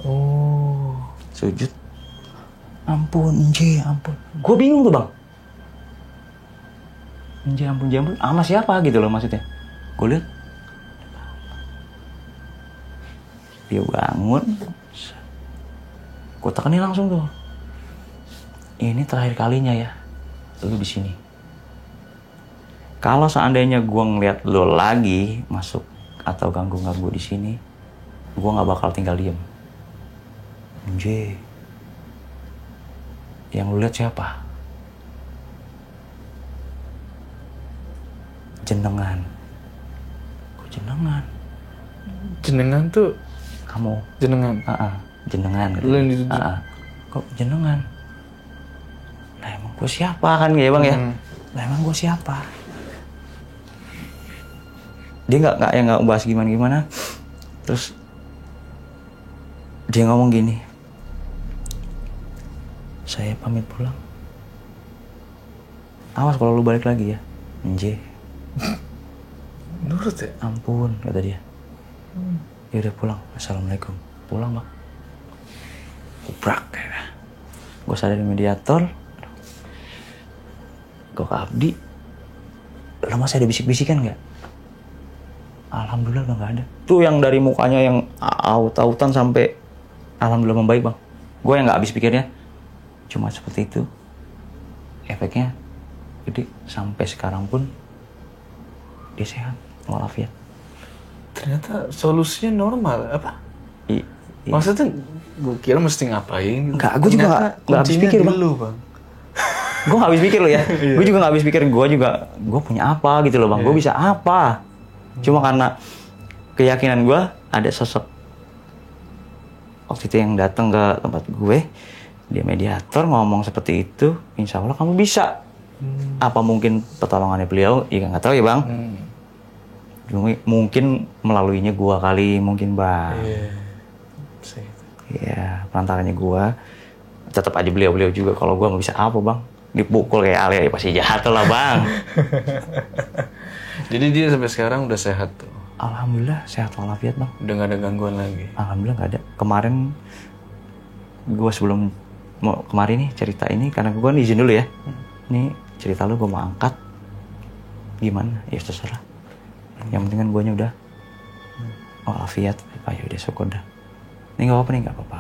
Oh. Sujud. Ampun, Nje, ampun. Gue bingung tuh bang. Nje, ampun, sama siapa gitu loh maksudnya. Gue lihat dia bangun. Gue tekanin langsung tuh. Ini terakhir kalinya ya, lu di sini. Kalau seandainya gue ngeliat lu lagi masuk atau ganggu di sini, gue nggak bakal tinggal diem. Nje, yang lu lihat siapa? Jenengan. Kok jenengan? Jenengan tuh Kamu. jenengan. Jenengan. Lu yang dituju. Kok jenengan? Lah emang gue siapa kan ya bang ya? Lah emang gue siapa? Dia nggak bahas gimana. Terus dia ngomong gini, saya pamit pulang. Awas kalau lu balik lagi ya, Nje. Nurut ya? Ampun, kata dia. Ya udah pulang. Assalamualaikum. Pulang bang. Kuprak kayaknya. Gue sadar di mediator. Gue ke Abdi. Lo masih ada bisik-bisikan nggak? Alhamdulillah udah nggak ada. Tuh yang dari mukanya yang aut-autan sampai alhamdulillah membaik bang. Gue yang nggak habis pikirnya. Cuma seperti itu. Efeknya gede. Sampai sekarang pun dia sehat walafiat. Ternyata solusinya normal apa? Iya. Maksudnya gue kira mesti ngapain? Enggak, gue juga nggak habis pikir bang. Gue nggak habis pikir loh ya. Gue juga nggak habis pikir. Gue punya apa gitu loh bang. Gue bisa apa? Cuma karena keyakinan gue ada sosok waktu itu yang datang ke tempat gue, dia mediator ngomong seperti itu, insya Allah kamu bisa. Apa mungkin pertolongannya beliau? Ya nggak tahu ya bang. Mungkin melaluinya gue kali, mungkin bang. Ya perantaranya gue. Tetap aja beliau juga. Kalau gue nggak bisa apa bang? Dipukul kayak Alia ya pasti jahat lah bang. Jadi dia sampai sekarang udah sehat tuh. Alhamdulillah sehat walafiat bang. Udah gak ada gangguan lagi. Alhamdulillah nggak ada. Kemarin gue sebelum kemarin nih cerita ini karena gue izin dulu ya. Nih cerita lu gue mau angkat. Gimana? Ya terserah. Yang penting kan guanya udah walafiat. Ya udah syukur dah. Ini nggak apa-apa nih, nggak apa-apa.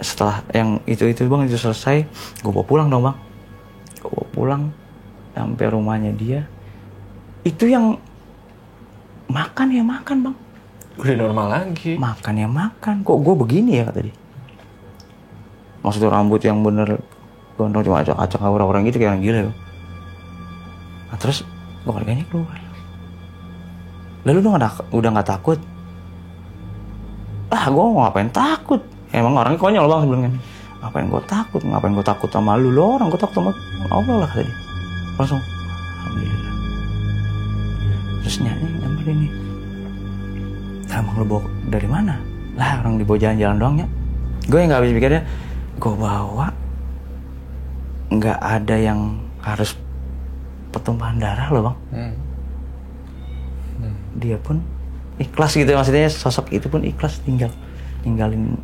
Setelah yang itu bang itu selesai, gue bawa pulang dong bang. Gue bawa pulang sampai rumahnya dia. Itu yang makan ya makan bang. Udah normal lagi. Makan ya makan. Kok gue begini ya kata dia. Maksudnya rambut yang bener gondrong cuma acak-acak orang-orang gitu kayak orang gila loh. Nah terus gue harganya keluar. Lalu lu udah nggak takut? Ah gue mau ngapain takut? Emang orangnya konyol bang sebelumnya. Ngapain gue takut sama lu lo orang gue takut sama Allah lah kata dia. Langsung alhamdulillah. Terus nyanyi gambar ini. Emang lu bawa dari mana? Lah orang dibawa jalan-jalan doang ya. Gue yang nggak habis pikirnya. Gue bawa nggak ada yang harus pertumpahan darah loh bang. Dia pun ikhlas gitu maksudnya, sosok itu pun ikhlas ninggalin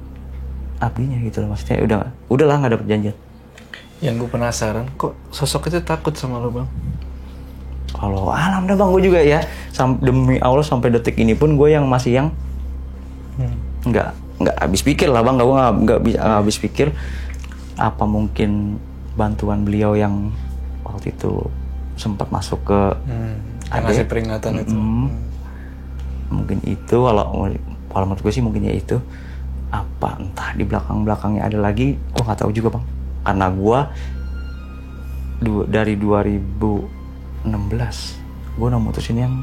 abdinya gitu loh maksudnya. Udahlah nggak ada perjanjian. Yang gue penasaran kok sosok itu takut sama lo bang? Kalau alhamdulillah bang gue juga ya demi Allah sampai detik ini pun gue yang masih yang nggak habis pikir lah bang. Gue nggak bisa habis pikir apa mungkin bantuan beliau yang waktu itu sempat masuk ke yang ngasih peringatan itu. Mungkin itu kalau menurut gue sih mungkin ya itu. Apa entah di belakangnya ada lagi, gue nggak tahu juga bang. Karena gue dari 2016 gue udah mutusin yang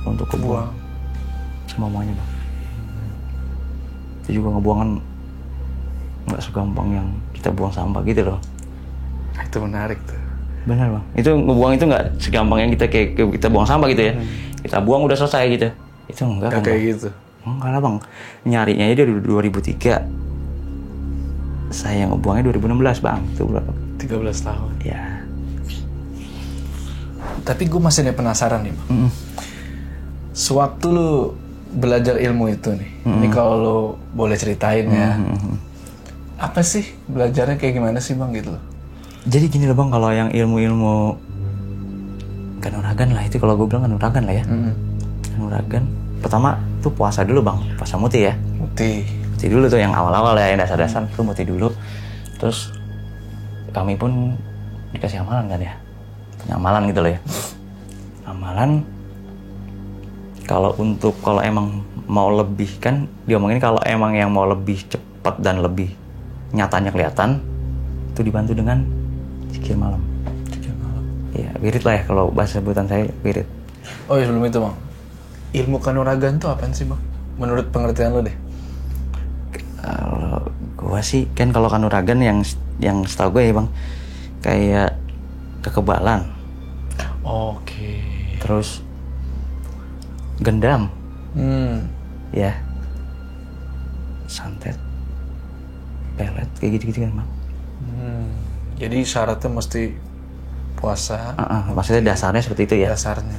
untuk kebuang sama mamanya bang. Itu juga ngebuang kan nggak segampang yang kita buang sampah gitu loh. Itu menarik tuh. Benar bang. Itu ngebuang itu nggak segampang yang kita buang sampah gitu ya. Kita buang udah selesai gitu. Itu enggak kan kayak bang. Gitu. Enggak lah bang. Nyarinya aja dari 2003. Saya ngebuangnya 2016 bang. Itu berapa? 13 tahun. Ya. Tapi gue masih ada penasaran nih bang. Sewaktu lu belajar ilmu itu nih. Ini kalau lu boleh ceritain ya. Apa sih belajarnya kayak gimana sih bang gitu loh? Jadi gini loh bang, kalau yang ilmu-ilmu kanuragan lah itu, kalau gue bilang kanuragan lah ya. Kanuragan pertama tuh puasa dulu bang, puasa muti ya. Muti Dulu tuh yang awal-awal ya, yang dasar-dasar tuh muti dulu. Terus kami pun dikasih amalan kan ya, punya amalan gitu loh ya. Amalan kalau emang mau lebih kan diomongin, kalau emang yang mau lebih cepat dan lebih nyatanya kelihatan itu dibantu dengan zikir malam. Iya, wirid lah ya kalau bahasa sebutan saya, wirid. Oh ya, sebelum itu bang, ilmu kanuragan tuh apaan sih bang? Menurut pengertian lo deh. Kalau gua sih kan, kalau kanuragan yang setahu gue ya bang, kayak kekebalan. Oke. Terus gendam. Ya. Santet. Pelet kayak gitu-gitu kan bang. Jadi syaratnya mesti puasa. Maksudnya dasarnya seperti itu ya. Dasarnya.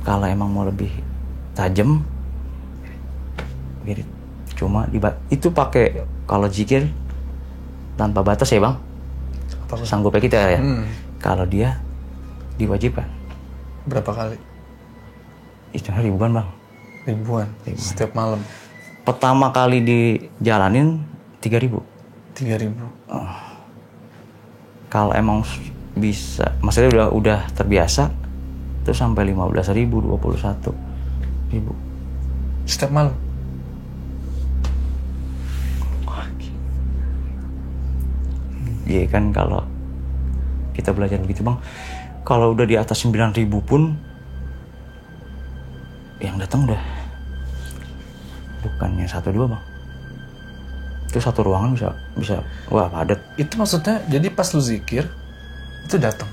Kalau emang mau lebih tajam, wirid. Cuma itu pakai, kalau zikir tanpa batas ya bang, sanggupnya kita ya. Kalau dia diwajibkan. Berapa kali? Itu ribuan bang. Ribuan. Setiap malam. Pertama kali dijalanin 3.000. 3.000. Kalau emang bisa, maksudnya udah terbiasa, itu sampai 15.000, 21.000 setiap malam. Iya kan, kalau kita belajar begitu bang, kalau udah di atas 9.000 pun yang datang udah bukannya 1-2 bang, itu satu ruangan bisa wah padat. Itu maksudnya jadi pas lu zikir itu datang.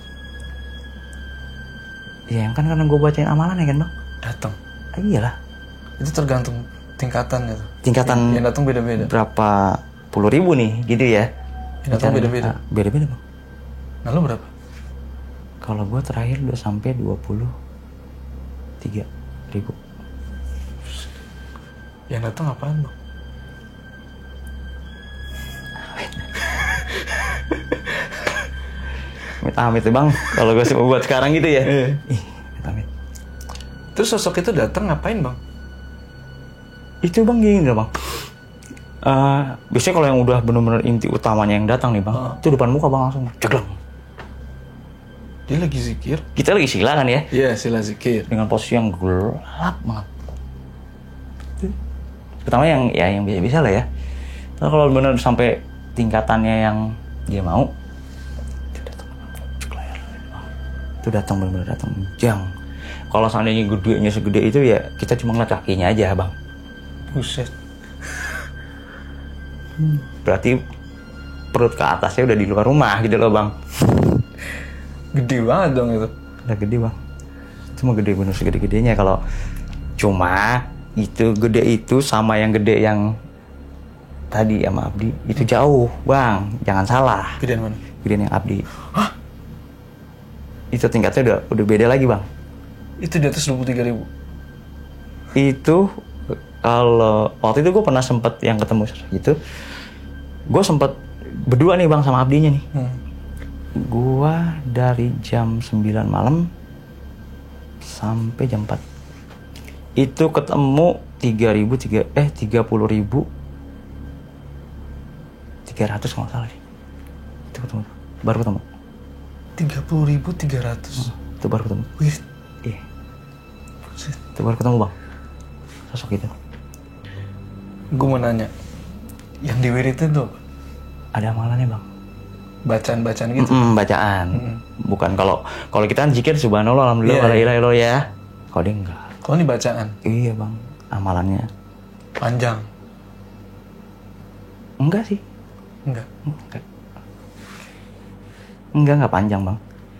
Iya kan, karena gue bacain amalan ya kan bang, Datang. Iyalah, Itu tergantung tingkatannya tuh. tingkatan Yang datang beda-beda. berapa puluh ribu nih gitu ya. Yang datang beda-beda. Beda-beda bang. Nah lu berapa? Kalau gue terakhir udah sampai 23.000. Yang datang apaan bang? Amit-amit ya bang, kalau gue buat sekarang gitu ya. Amit-amit. Terus sosok itu datang ngapain bang? Itu bang gini loh bang. Biasanya kalau yang udah bener-bener inti utamanya yang datang nih bang, itu depan muka bang langsung cekleng. Dia lagi zikir. Kita lagi sila kan ya, Iya, sila zikir. dengan posisi yang gelap banget. Pertama yang biasa-biasa lah ya. Nah, kalau bener sampai tingkatannya yang dia mau, itu datang bener-bener datang jang. Kalau seandainya gedenya segede itu ya kita cuma ngeliat kakinya aja bang. Buset. Berarti perut ke atasnya udah di luar rumah gitu loh bang. Gede banget dong itu. Udah gede bang. Cuma gede bener segede-gedenya. Kalau cuma itu gede itu sama yang gede yang tadi sama Abdi itu jauh bang. Jangan salah. Gedean mana? Gedean yang Abdi. Hah? Itu tingkatnya udah beda lagi bang. Itu di atas 23.000. Itu kalau waktu itu gue pernah sempet yang ketemu gitu, gue sempet berdua nih bang sama Abdinya nih. Gue dari jam 9 malam sampai jam 4 itu ketemu 30.300 kalau nggak salah sih. Itu ketemu, baru ketemu 30.300. itu baru ketemu. Wih. Iya, itu baru ketemu bang sosok itu. Gue mau nanya, yang di wirid itu Ada amalannya bang. bacaan-bacaan gitu. Bacaan. Bukan kalau kita kan zikir subhanallah alhamdulillah wala ilaha illallah ya. Kalau dia enggak. Kalau ini bacaan Iya bang, amalannya. panjang. Enggak sih. Enggak. Enggak panjang bang.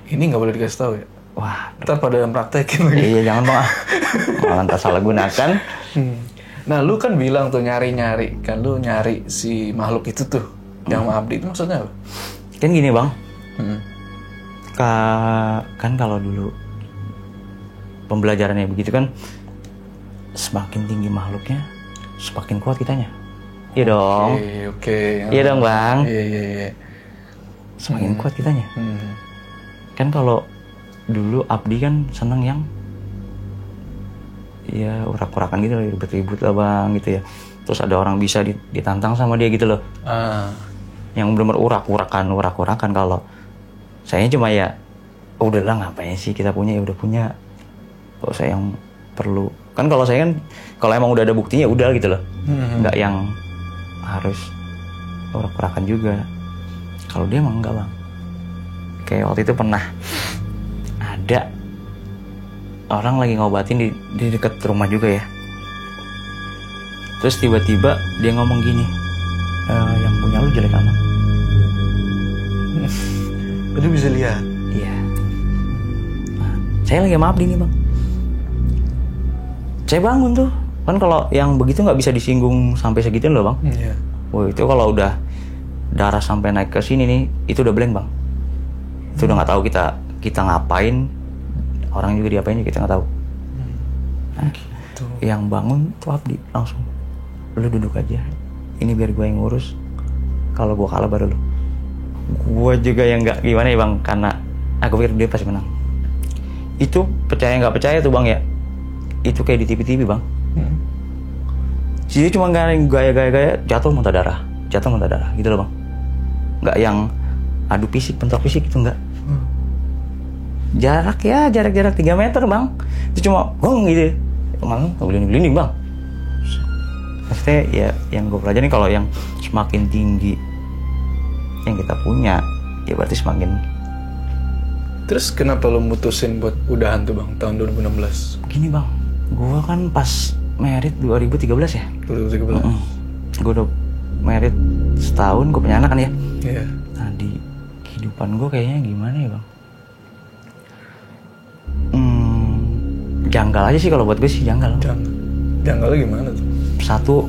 Ini nggak boleh dikasih tahu ya. Wah. Ntar pada praktekin lagi. Iya jangan bang. Malah ntar salah gunakan. Nah lu kan bilang tuh nyari-nyari. Kan lu nyari si makhluk itu tuh. Yang sama Abdi itu maksudnya apa? Kan gini bang. Kan kalau dulu pembelajarannya begitu kan, semakin tinggi makhluknya semakin kuat kitanya. Iya dong. Oke. Iya dong bang. Iya. Semakin kuat kitanya. Kan kalau dulu Abdi kan seneng yang ya urak-urakan gitu lah, ribet-ribet lah bang gitu ya. Terus ada orang bisa ditantang sama dia gitu loh. Yang benar-benar urak-urakan. Kalau saya cuma ya udahlah ngapain sih, kita punya ya udah punya. Kalau saya yang perlu kan, kalau saya kan kalau emang udah ada buktinya udah gitu loh. Nggak yang harus urak-urakan juga. Kalau dia emang enggak bang. Kayak waktu itu pernah ada orang lagi ngobatin di dekat rumah juga ya. Terus tiba-tiba dia ngomong gini, yang punya lu jelek amat. Itu bisa lihat. Iya. Nah, saya lagi sama Abdi nih bang. Saya bangun tuh. Kan kalau yang begitu nggak bisa disinggung sampai segitu loh bang. Iya. Wah itu kalau udah darah sampai naik ke sini nih, itu udah blank bang. Itu udah nggak tahu kita ngapain. Orang juga diapain kita nggak tahu. Nah, Gitu. yang bangun tuh Abdi langsung, lu duduk aja. Ini biar gue yang ngurus. Kalau gue kalah baru lu. Gue juga yang nggak gimana ya bang, karena aku pikir dia pasti menang. Itu percaya nggak percaya tuh bang ya. Itu kayak di TV-TV bang. Jadi cuma gaya jatuh muntah darah gitu loh bang. Nggak yang adu fisik, bentrok fisik itu nggak. Jarak 3 meter bang. Itu cuma gitu. Malah gelinding bang. Maksudnya ya yang gue pelajarin kalau yang semakin tinggi yang kita punya, ya berarti semakin. Terus kenapa lo mutusin buat udahan tuh bang tahun 2016? Gini bang, gue kan pas merit 2013 ya. 2013. Gue udah merit setahun, gue punya anak kan ya. Iya. Nah di kehidupan gue kayaknya gimana ya bang? Janggal aja sih kalau buat gue sih janggal. Janggalnya gimana tuh? Satu,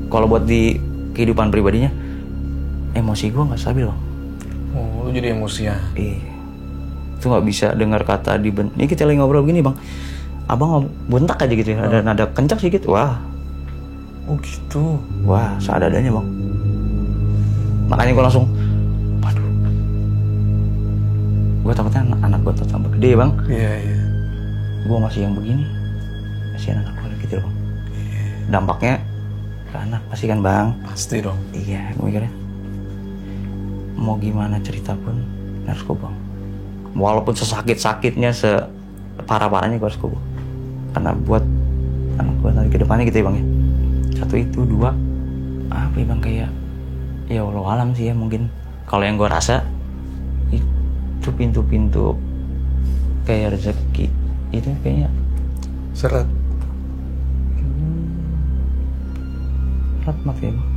kalau buat di kehidupan pribadinya, emosi gue nggak stabil bang. Oh, lu jadi emosian. Itu nggak bisa dengar kata ini kita lagi ngobrol begini bang, abang bentak aja gitu ya, ada nada kencang sedikit, wah. Oh gitu. Wah, seadanya bang. Makanya gue langsung, waduh, gue takutnya anak gue tambah gede bang. Iya. Gue masih yang begini, kasihan anak gue gitu bang. Dampaknya ke anak pasti kan bang. Pasti dong. Iya, gue mikirnya mau gimana cerita pun harus gue bang. Walaupun sesakit-sakitnya, separah-parahnya gue harus gue bang. Karena buat anak gue nanti ke depannya gitu ya bang ya. Satu itu, dua, apa ya bang, kayak ya Allah alam sih ya mungkin. Kalau yang gue rasa itu pintu-pintu kayak rezeki itu kayaknya Serat mat ya bang.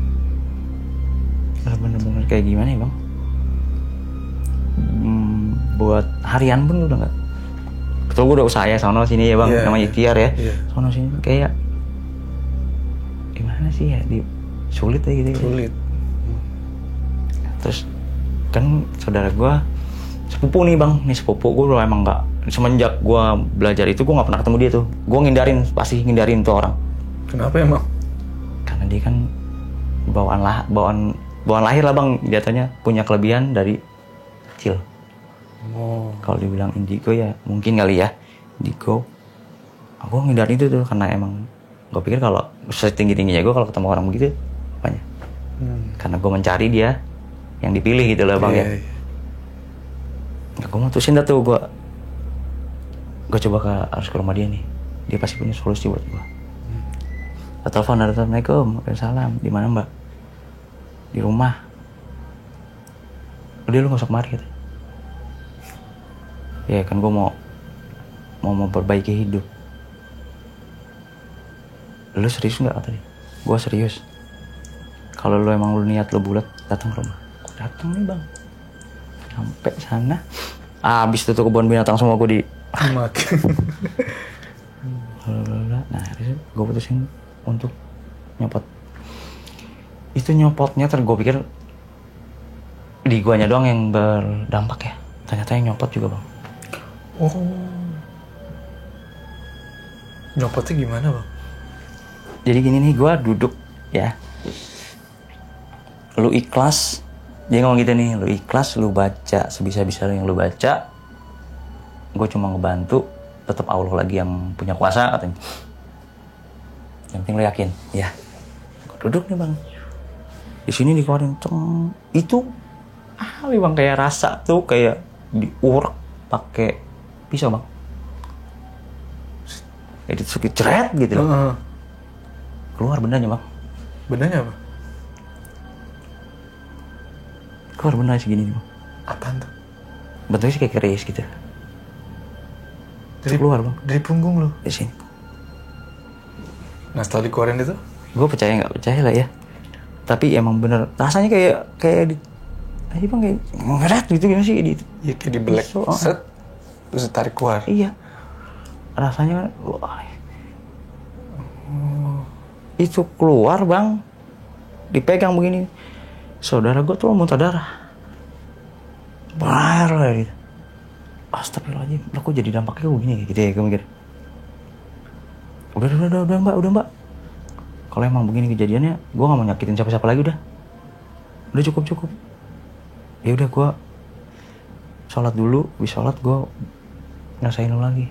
Bener-bener kayak gimana ya bang, buat harian pun udah nggak. Betul, gue udah usaha ya sono sini ya bang, namanya ikhtiar ya. Sono sini kayak gimana sih ya, sulit aja gitu. sulit. Terus kan saudara gue sepupu nih bang, sepupu gue emang nggak, semenjak gue belajar itu gue nggak pernah ketemu dia tuh. Gue pasti ngindarin tuh orang. Kenapa emang? Karena dia kan bawaan lahir lah bang, jatuhnya punya kelebihan dari kecil. Kalau dibilang indigo ya mungkin kali ya, indigo. Aku ngindarin itu tuh karena emang gue pikir kalau setinggi-tingginya gue kalau ketemu orang begitu apanya. Karena gue mencari dia yang dipilih gitu lah bang ya. Nah, gue mutusin dah tuh, gue coba harus ke rumah dia nih. Dia pasti punya solusi buat gue. Telepon, assalamualaikum, waalaikumsalam. Di mana mbak? Di rumah. Udah lu nggak usah kemari gitu. Ya kan gue mau memperbaiki hidup. Lu serius nggak tadi? Gue serius. Kalau lu emang lu niat lu bulat, datang ke rumah. Gue datang nih bang. Sampai sana. Abis itu tuh kebun binatang semua gue makan. Nah, gue putusin untuk nyopot. Itu nyopotnya gue pikir di guanya doang yang berdampak ya. Ternyata yang nyopot juga bang. Oh, nyopotnya gimana bang? Jadi gini nih, gue duduk ya lu ikhlas, dia ngomong gitu nih, lu ikhlas, lu baca sebisa-bisa yang lu baca, gue cuma ngebantu, tetap Allah lagi yang punya kuasa katanya. Yang penting lu yakin, ya. Gue duduk nih bang, di sini dikeluarin, itu bang kayak rasa tuh kayak diurak pakai pisau bang, kayak ditusuk ceret gitu loh. Keluar bendanya bang. Bendanya apa? Keluar benda segini nih bang. Apaan tuh? Bentuknya sih kayak keris gitu. Dari Keluar bang. Dari punggung lo? Di sini. Nah setelah dikeluarin itu? Gue percaya nggak percaya lah ya. Tapi emang bener rasanya kayak di, aja bang kayak ngeret gitu gimana sih di. Ya kayak dibelek. Set. Terus ditarik keluar. Iya. Rasanya wah. Itu keluar bang. Dipegang begini. Saudara gue tuh muntah darah. Bahar lah gitu. Astagfirullahaladzim, lah kok jadi dampaknya begini gitu ya, gue mikir. Udah mbak. Kalau emang begini kejadiannya, gue gak mau nyakitin siapa-siapa lagi udah. Udah cukup. Ya udah gue sholat dulu, habis sholat gue ngerasain lu lagi.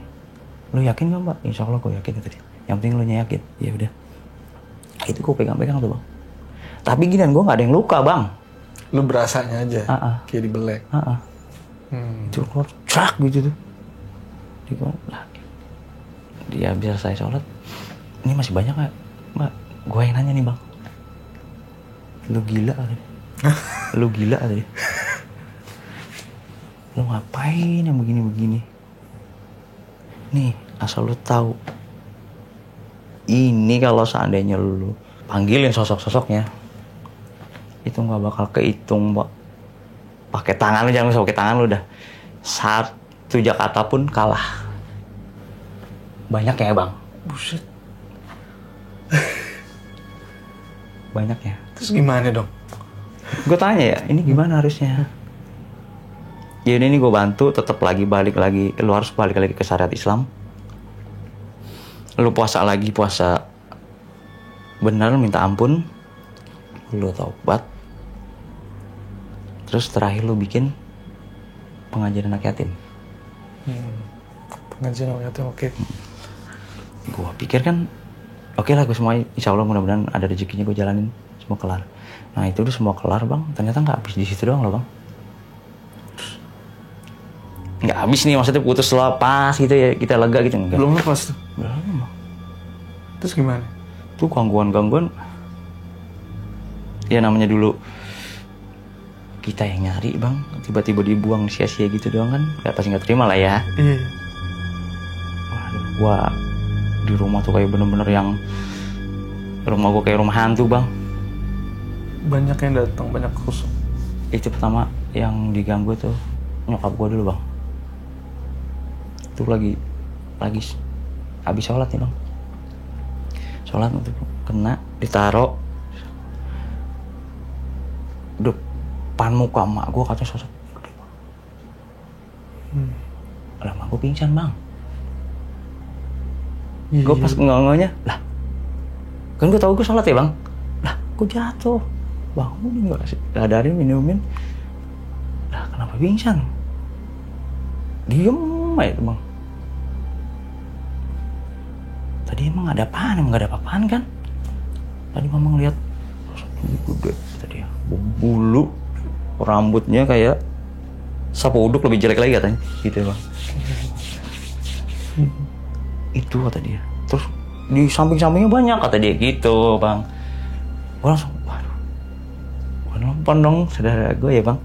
Lu yakin gak mbak? Insya Allah gue yakin tadi. Yang penting lu yakin. Ya udah. Itu gue pegang-pegang tuh bang. Tapi ginian gue gak ada yang luka bang. Lu berasanya aja, kayak dibelek. Itu keluar crak gitu tuh. Dia bisa saya sholat. Ini masih banyak gak? Mbak, gue yang nanya nih bang. Lu gila tadi. Lu gila tadi. Lu ngapain yang begini-begini? Nih, asal lu tahu. Ini kalau seandainya lu panggilin sosok-sosoknya, itu nggak bakal kehitung, Mbak. Pakai tangan lu, jangan usah pakai tangan lu dah. Satu Jakarta pun kalah. Banyak ya, Bang. Buset. Banyak ya. Terus gimana dong? Gue tanya ya, ini gimana harusnya? Ya ini gue bantu, tetap balik lagi. Lu harus balik lagi ke syariat Islam. Lu puasa lagi, puasa benar, minta ampun. Lu taubat. Terus terakhir lu bikin pengajian anak yatim. Pengajian anak yatim, oke. Gue pikir kan, oke lah, gue semua insya Allah mudah-mudahan ada rezekinya gue jalanin, semua kelar. Nah itu udah semua kelar bang, ternyata nggak habis di situ doang loh bang. Nggak habis nih, maksudnya putus lepas gitu ya, kita lega gitu enggak? Belum lepas tuh. Belum. Terus gimana? Tuh gangguan. Ya namanya dulu kita yang nyari bang, tiba-tiba dibuang sia-sia gitu doang kan, pasti nggak terima lah ya. Iya. Waduh, gua di rumah tuh kayak bener-bener yang rumah gua kayak rumah hantu bang. Banyak yang datang, banyak khusuk. Itu pertama yang diganggu tuh nyokap gua dulu bang. Itu lagi habis sholat nih bang. Sholat untuk kena ditaro depan muka emak gue, katanya sosok gede bang. Lah emak gue pingsan bang. Gue pas ngomongnya, lah kan gue tau gue sholat ya bang. Lah gue jatuh, bangunin gue kasih hadarin, minumin. Lah kenapa pingsan? Diem aja tuh bang. Tadi emang ada apaan? Emang gak ada apa-apaan kan? Tadi mama ngeliat gede tadi ya, bulu rambutnya kayak sapu uduk, lebih jelek lagi katanya gitu ya bang. Itu kata dia. Terus di samping-sampingnya banyak kata dia gitu bang. Gue langsung waduh, gue nonton dong saudara gue ya bang.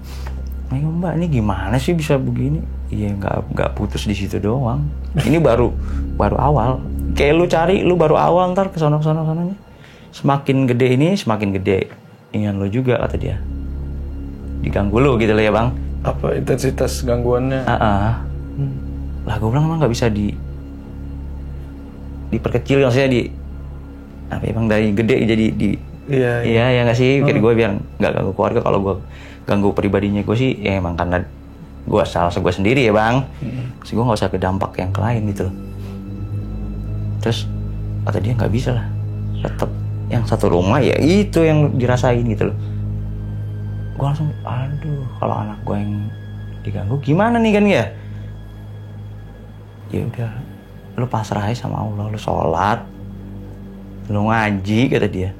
Ayo mbak, ini gimana sih bisa begini? Iya nggak putus di situ doang. Ini baru awal. Kayak lu cari, lu baru awal, ntar kesana-sananya. Semakin gede ini, semakin gede ingin lu juga kata dia. Diganggu lu gitu lah ya bang. Apa intensitas gangguannya? Lah gue bilang emang nggak bisa diperkecil, maksudnya apa ya bang, dari gede jadi iya ya nggak sih. Kayak gue biar nggak ganggu keluarga. Kalau gue ganggu pribadinya gue sih ya emang karena gue salah gue sendiri ya bang. Terus gue nggak usah ke dampak yang lain gitu loh. Terus kata dia nggak bisa lah, tetap yang satu rumah ya itu yang dirasain gitu loh. Gue langsung aduh kalau anak gue yang diganggu gimana nih kan ya. Ya udah lu pasrah aja sama Allah, lu sholat, lu ngaji kata dia.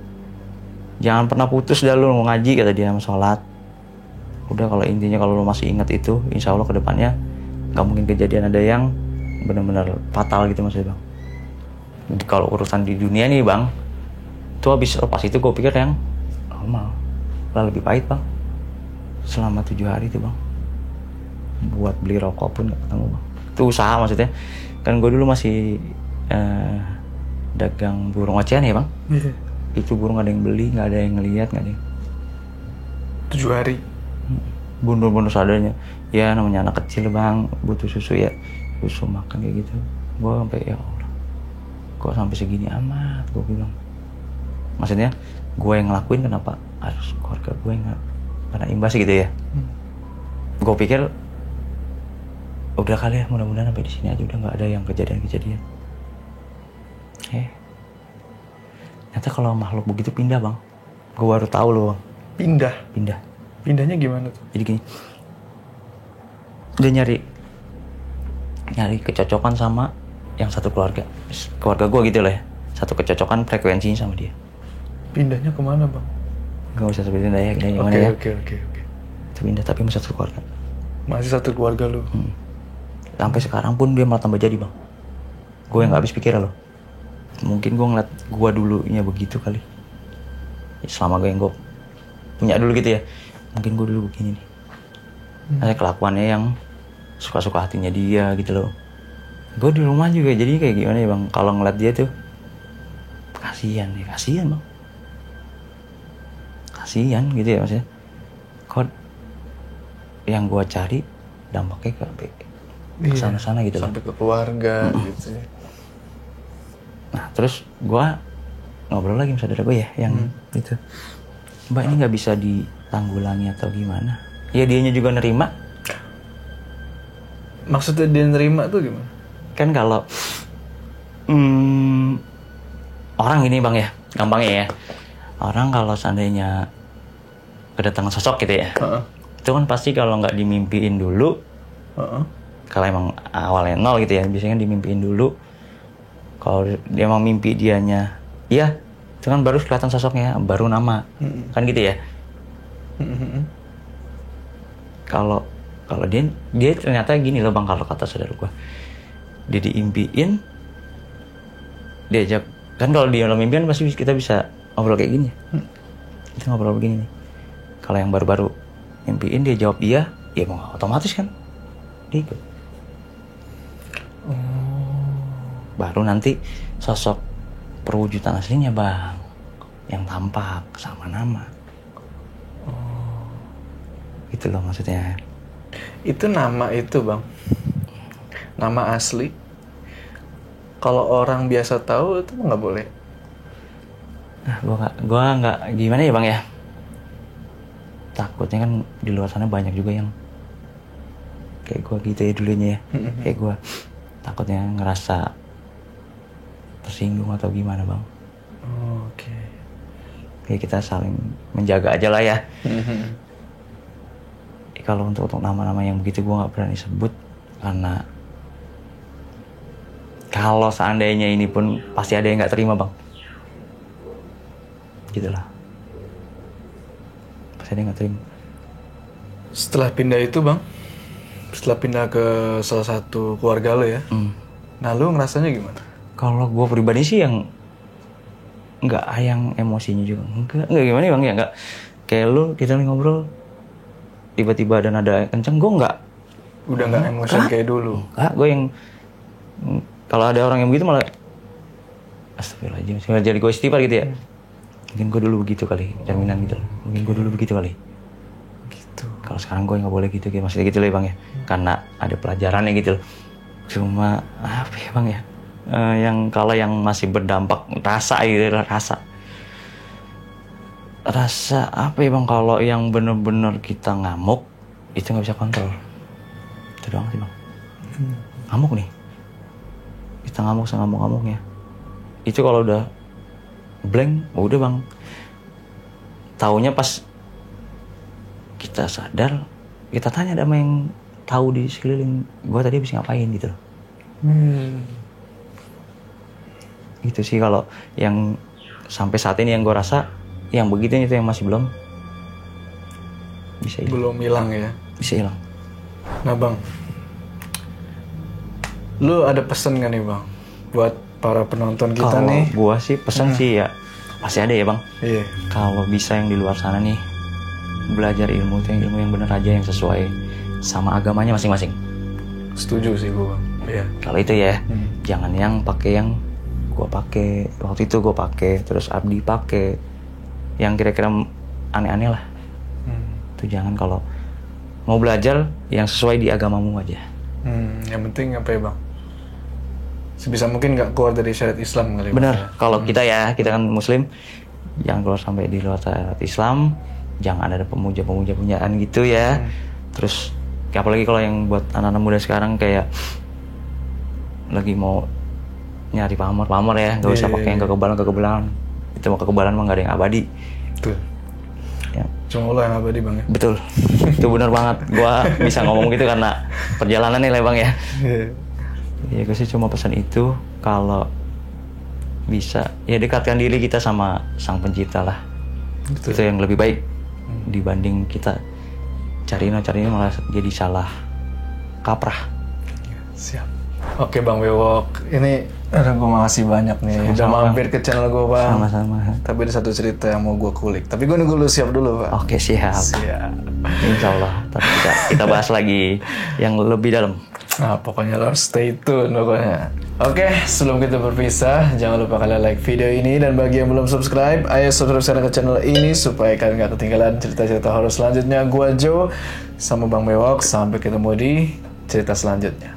Jangan pernah putus dah lu ngaji kata dia sama sholat. Udah kalau intinya kalau lu masih ingat itu, insya Allah kedepannya nggak mungkin kejadian ada yang benar-benar fatal gitu maksudnya bang. Jadi kalau urusan di dunia nih bang, tuh habis lepas itu gue pikir yang normal, lah lebih pahit bang. Selama 7 hari tuh bang, buat beli rokok pun nggak ketemu bang. Itu usaha maksudnya, kan gue dulu masih dagang burung ocehan ya bang. Itu burung gak ada yang beli, nggak ada yang ngelihat, nggak ada yang. 7 hari. Bunuh-bunuh seadanya. Ya namanya anak kecil bang, butuh susu ya, susu makan kayak gitu. Gue sampai ya Allah, kok sampai segini amat, gue bilang. Maksudnya gue yang ngelakuin kenapa harus keluarga gue yang kena imbas gitu ya. Gue pikir udah kali ya, mudah-mudahan sampai di sini aja udah nggak ada yang kejadian-kejadian. Ternyata kalau makhluk begitu pindah bang. Gue baru tahu loh bang. Pindah. Pindahnya gimana tuh? Jadi gini, dia nyari kecocokan sama yang satu keluarga gue gitu lah ya. Satu kecocokan frekuensinya sama dia. Pindahnya kemana bang? Gak usah sebutin dah ya, gimana ya. Oke. Itu pindah tapi masih satu keluarga. Masih satu keluarga lu? Sampai sekarang pun dia malah tambah jadi bang. Gue yang gak habis pikir loh. Mungkin gue ngeliat gue dulunya begitu kali. Selama gue yang gue punya dulu gitu ya. Mungkin gue dulu begini nih. Ada kelakuannya yang suka-suka hatinya dia gitu loh. Gue di rumah juga jadi kayak gimana ya bang. Kalau ngeliat dia tuh kasihan bang. Kasihan gitu ya maksudnya. Kok yang gue cari dampaknya ke sana-sana gitu. Sampai ke keluarga gitu ya. Nah terus gue ngobrol lagi sama saudara gue ya yang itu. Mbak ini gak bisa ditanggulangi atau gimana? Ya dianya juga nerima. Maksudnya dia nerima tuh gimana? Kan kalau orang ini bang ya, gampangnya ya. Orang kalau seandainya kedatangan sosok gitu ya, itu kan pasti kalau nggak dimimpiin dulu, kalau emang awalnya nol gitu ya, biasanya kan dimimpiin dulu. Kalau dia emang mimpi dianya, iya, itu kan baru kelihatan sosoknya, baru nama, kan gitu ya. Kalau dia ternyata gini loh bang, kalau kata saudara gue, dia diimpiin, diajak, kan kalau dia dalam mimpian pasti kita bisa ngobrol kayak gini. Kita ngobrol begini nih. Kalau yang baru-baru mimpiin dia jawab iya, ya mau otomatis kan dia ikut. Baru nanti sosok perwujudan aslinya bang, yang tampak sama nama. Gitu loh maksudnya. Itu nama itu bang, nama asli. Kalau orang biasa tahu itu nggak boleh. Nah, gua nggak gimana ya bang ya. Takutnya kan di luar sana banyak juga yang kayak gua gitu ya dulunya ya. Kayak gua takutnya ngerasa tersinggung atau gimana bang. Oke. Kayak kita saling menjaga aja lah ya. Kalau untuk nama-nama yang begitu gue nggak berani sebut karena kalau seandainya ini pun pasti ada yang nggak terima bang, gitulah, pasti ada yang nggak terima. Setelah pindah itu bang, setelah pindah ke salah satu keluarga lo ya, nah lo ngerasanya gimana? Kalau gue pribadi sih yang nggak yang emosinya juga, enggak gimana ya bang ya, nggak kayak lo kita ngobrol tiba-tiba ada nada kenceng, gue nggak. Udah nggak emosi kayak dulu. Enggak, gue yang kalau ada orang yang begitu malah astagfirullahaladzim, jadi gue istighfar gitu ya. Mungkin gue dulu begitu kali, jaminan gitu. Mungkin gue dulu begitu kali. Gitu. Kalau sekarang gue nggak boleh gitu, kayak maksudnya gitu lah bang ya. Karena ada pelajarannya gitu loh. Cuma apa ya bang ya? Yang kalau yang masih berdampak rasa gitu, rasa apa ya bang, kalau yang bener-bener kita ngamuk itu nggak bisa kontrol, itu doang sih bang. Ngamuk nih, kita ngamuk sengamuk-ngamuknya itu kalau udah blank. Oh, udah bang, taunya pas kita sadar, kita tanya ada yang tahu di sekeliling gue tadi habis ngapain gitu loh. Itu sih kalau yang sampai saat ini yang gue rasa, yang begitu itu yang masih belum bisa hilang. Belum hilang ya. Bisa hilang. Nah bang, lu ada pesan gak nih bang buat para penonton kita Kalau nih? gue sih pesan sih ya pasti ada ya bang. Iya. Kalau bisa yang di luar sana nih belajar ilmu itu yang ilmu yang benar aja, yang sesuai sama agamanya masing-masing. Setuju sih gue bang. Iya. Kalau itu ya, jangan yang pakai yang gue pakai waktu itu, gue pakai terus Abdi pakai yang kira-kira aneh-aneh lah. Itu jangan. Kalau mau belajar yang sesuai di agamamu aja. Yang penting apa ya bang? Sebisa mungkin nggak keluar dari syariat Islam kali. Bener. Kalau kita ya, kita kan Muslim, jangan keluar sampai di luar syariat Islam. Jangan ada pemuja-pemuja punyaan gitu ya. Terus apalagi kalau yang buat anak-anak muda sekarang kayak lagi mau nyari pamor ya, nggak usah pakai yang kekebalan. Itu mau kekebalan mah nggak ada yang abadi. Betul. Ya. Cuma Allah yang abadi bang ya. Betul. Itu benar banget. Gua bisa ngomong gitu karena perjalanan nih lah bang ya. Ya gue sih cuma pesan itu, kalau bisa ya dekatkan diri kita sama Sang Pencipta lah. Betul. Itu yang lebih baik dibanding kita cari malah jadi salah kaprah. Siap. Oke bang Bewok, ini gue makasih banyak nih. Udah Sama-sama. mampir ke channel gue bang. Sama-sama. Tapi ada satu cerita yang mau gue kulik. Tapi gue nunggu lu siap dulu pak. Oke, siap. Siap. Insya Allah. Tapi kita bahas lagi yang lebih dalam. Nah pokoknya lo harus stay tune pokoknya. Oke, sebelum kita berpisah, jangan lupa kalian like video ini. Dan bagi yang belum subscribe, ayo subscribe sekarang ke channel ini supaya kalian gak ketinggalan cerita-cerita horor selanjutnya. Gua Joe sama Bang Bewok. Sampai ketemu di cerita selanjutnya.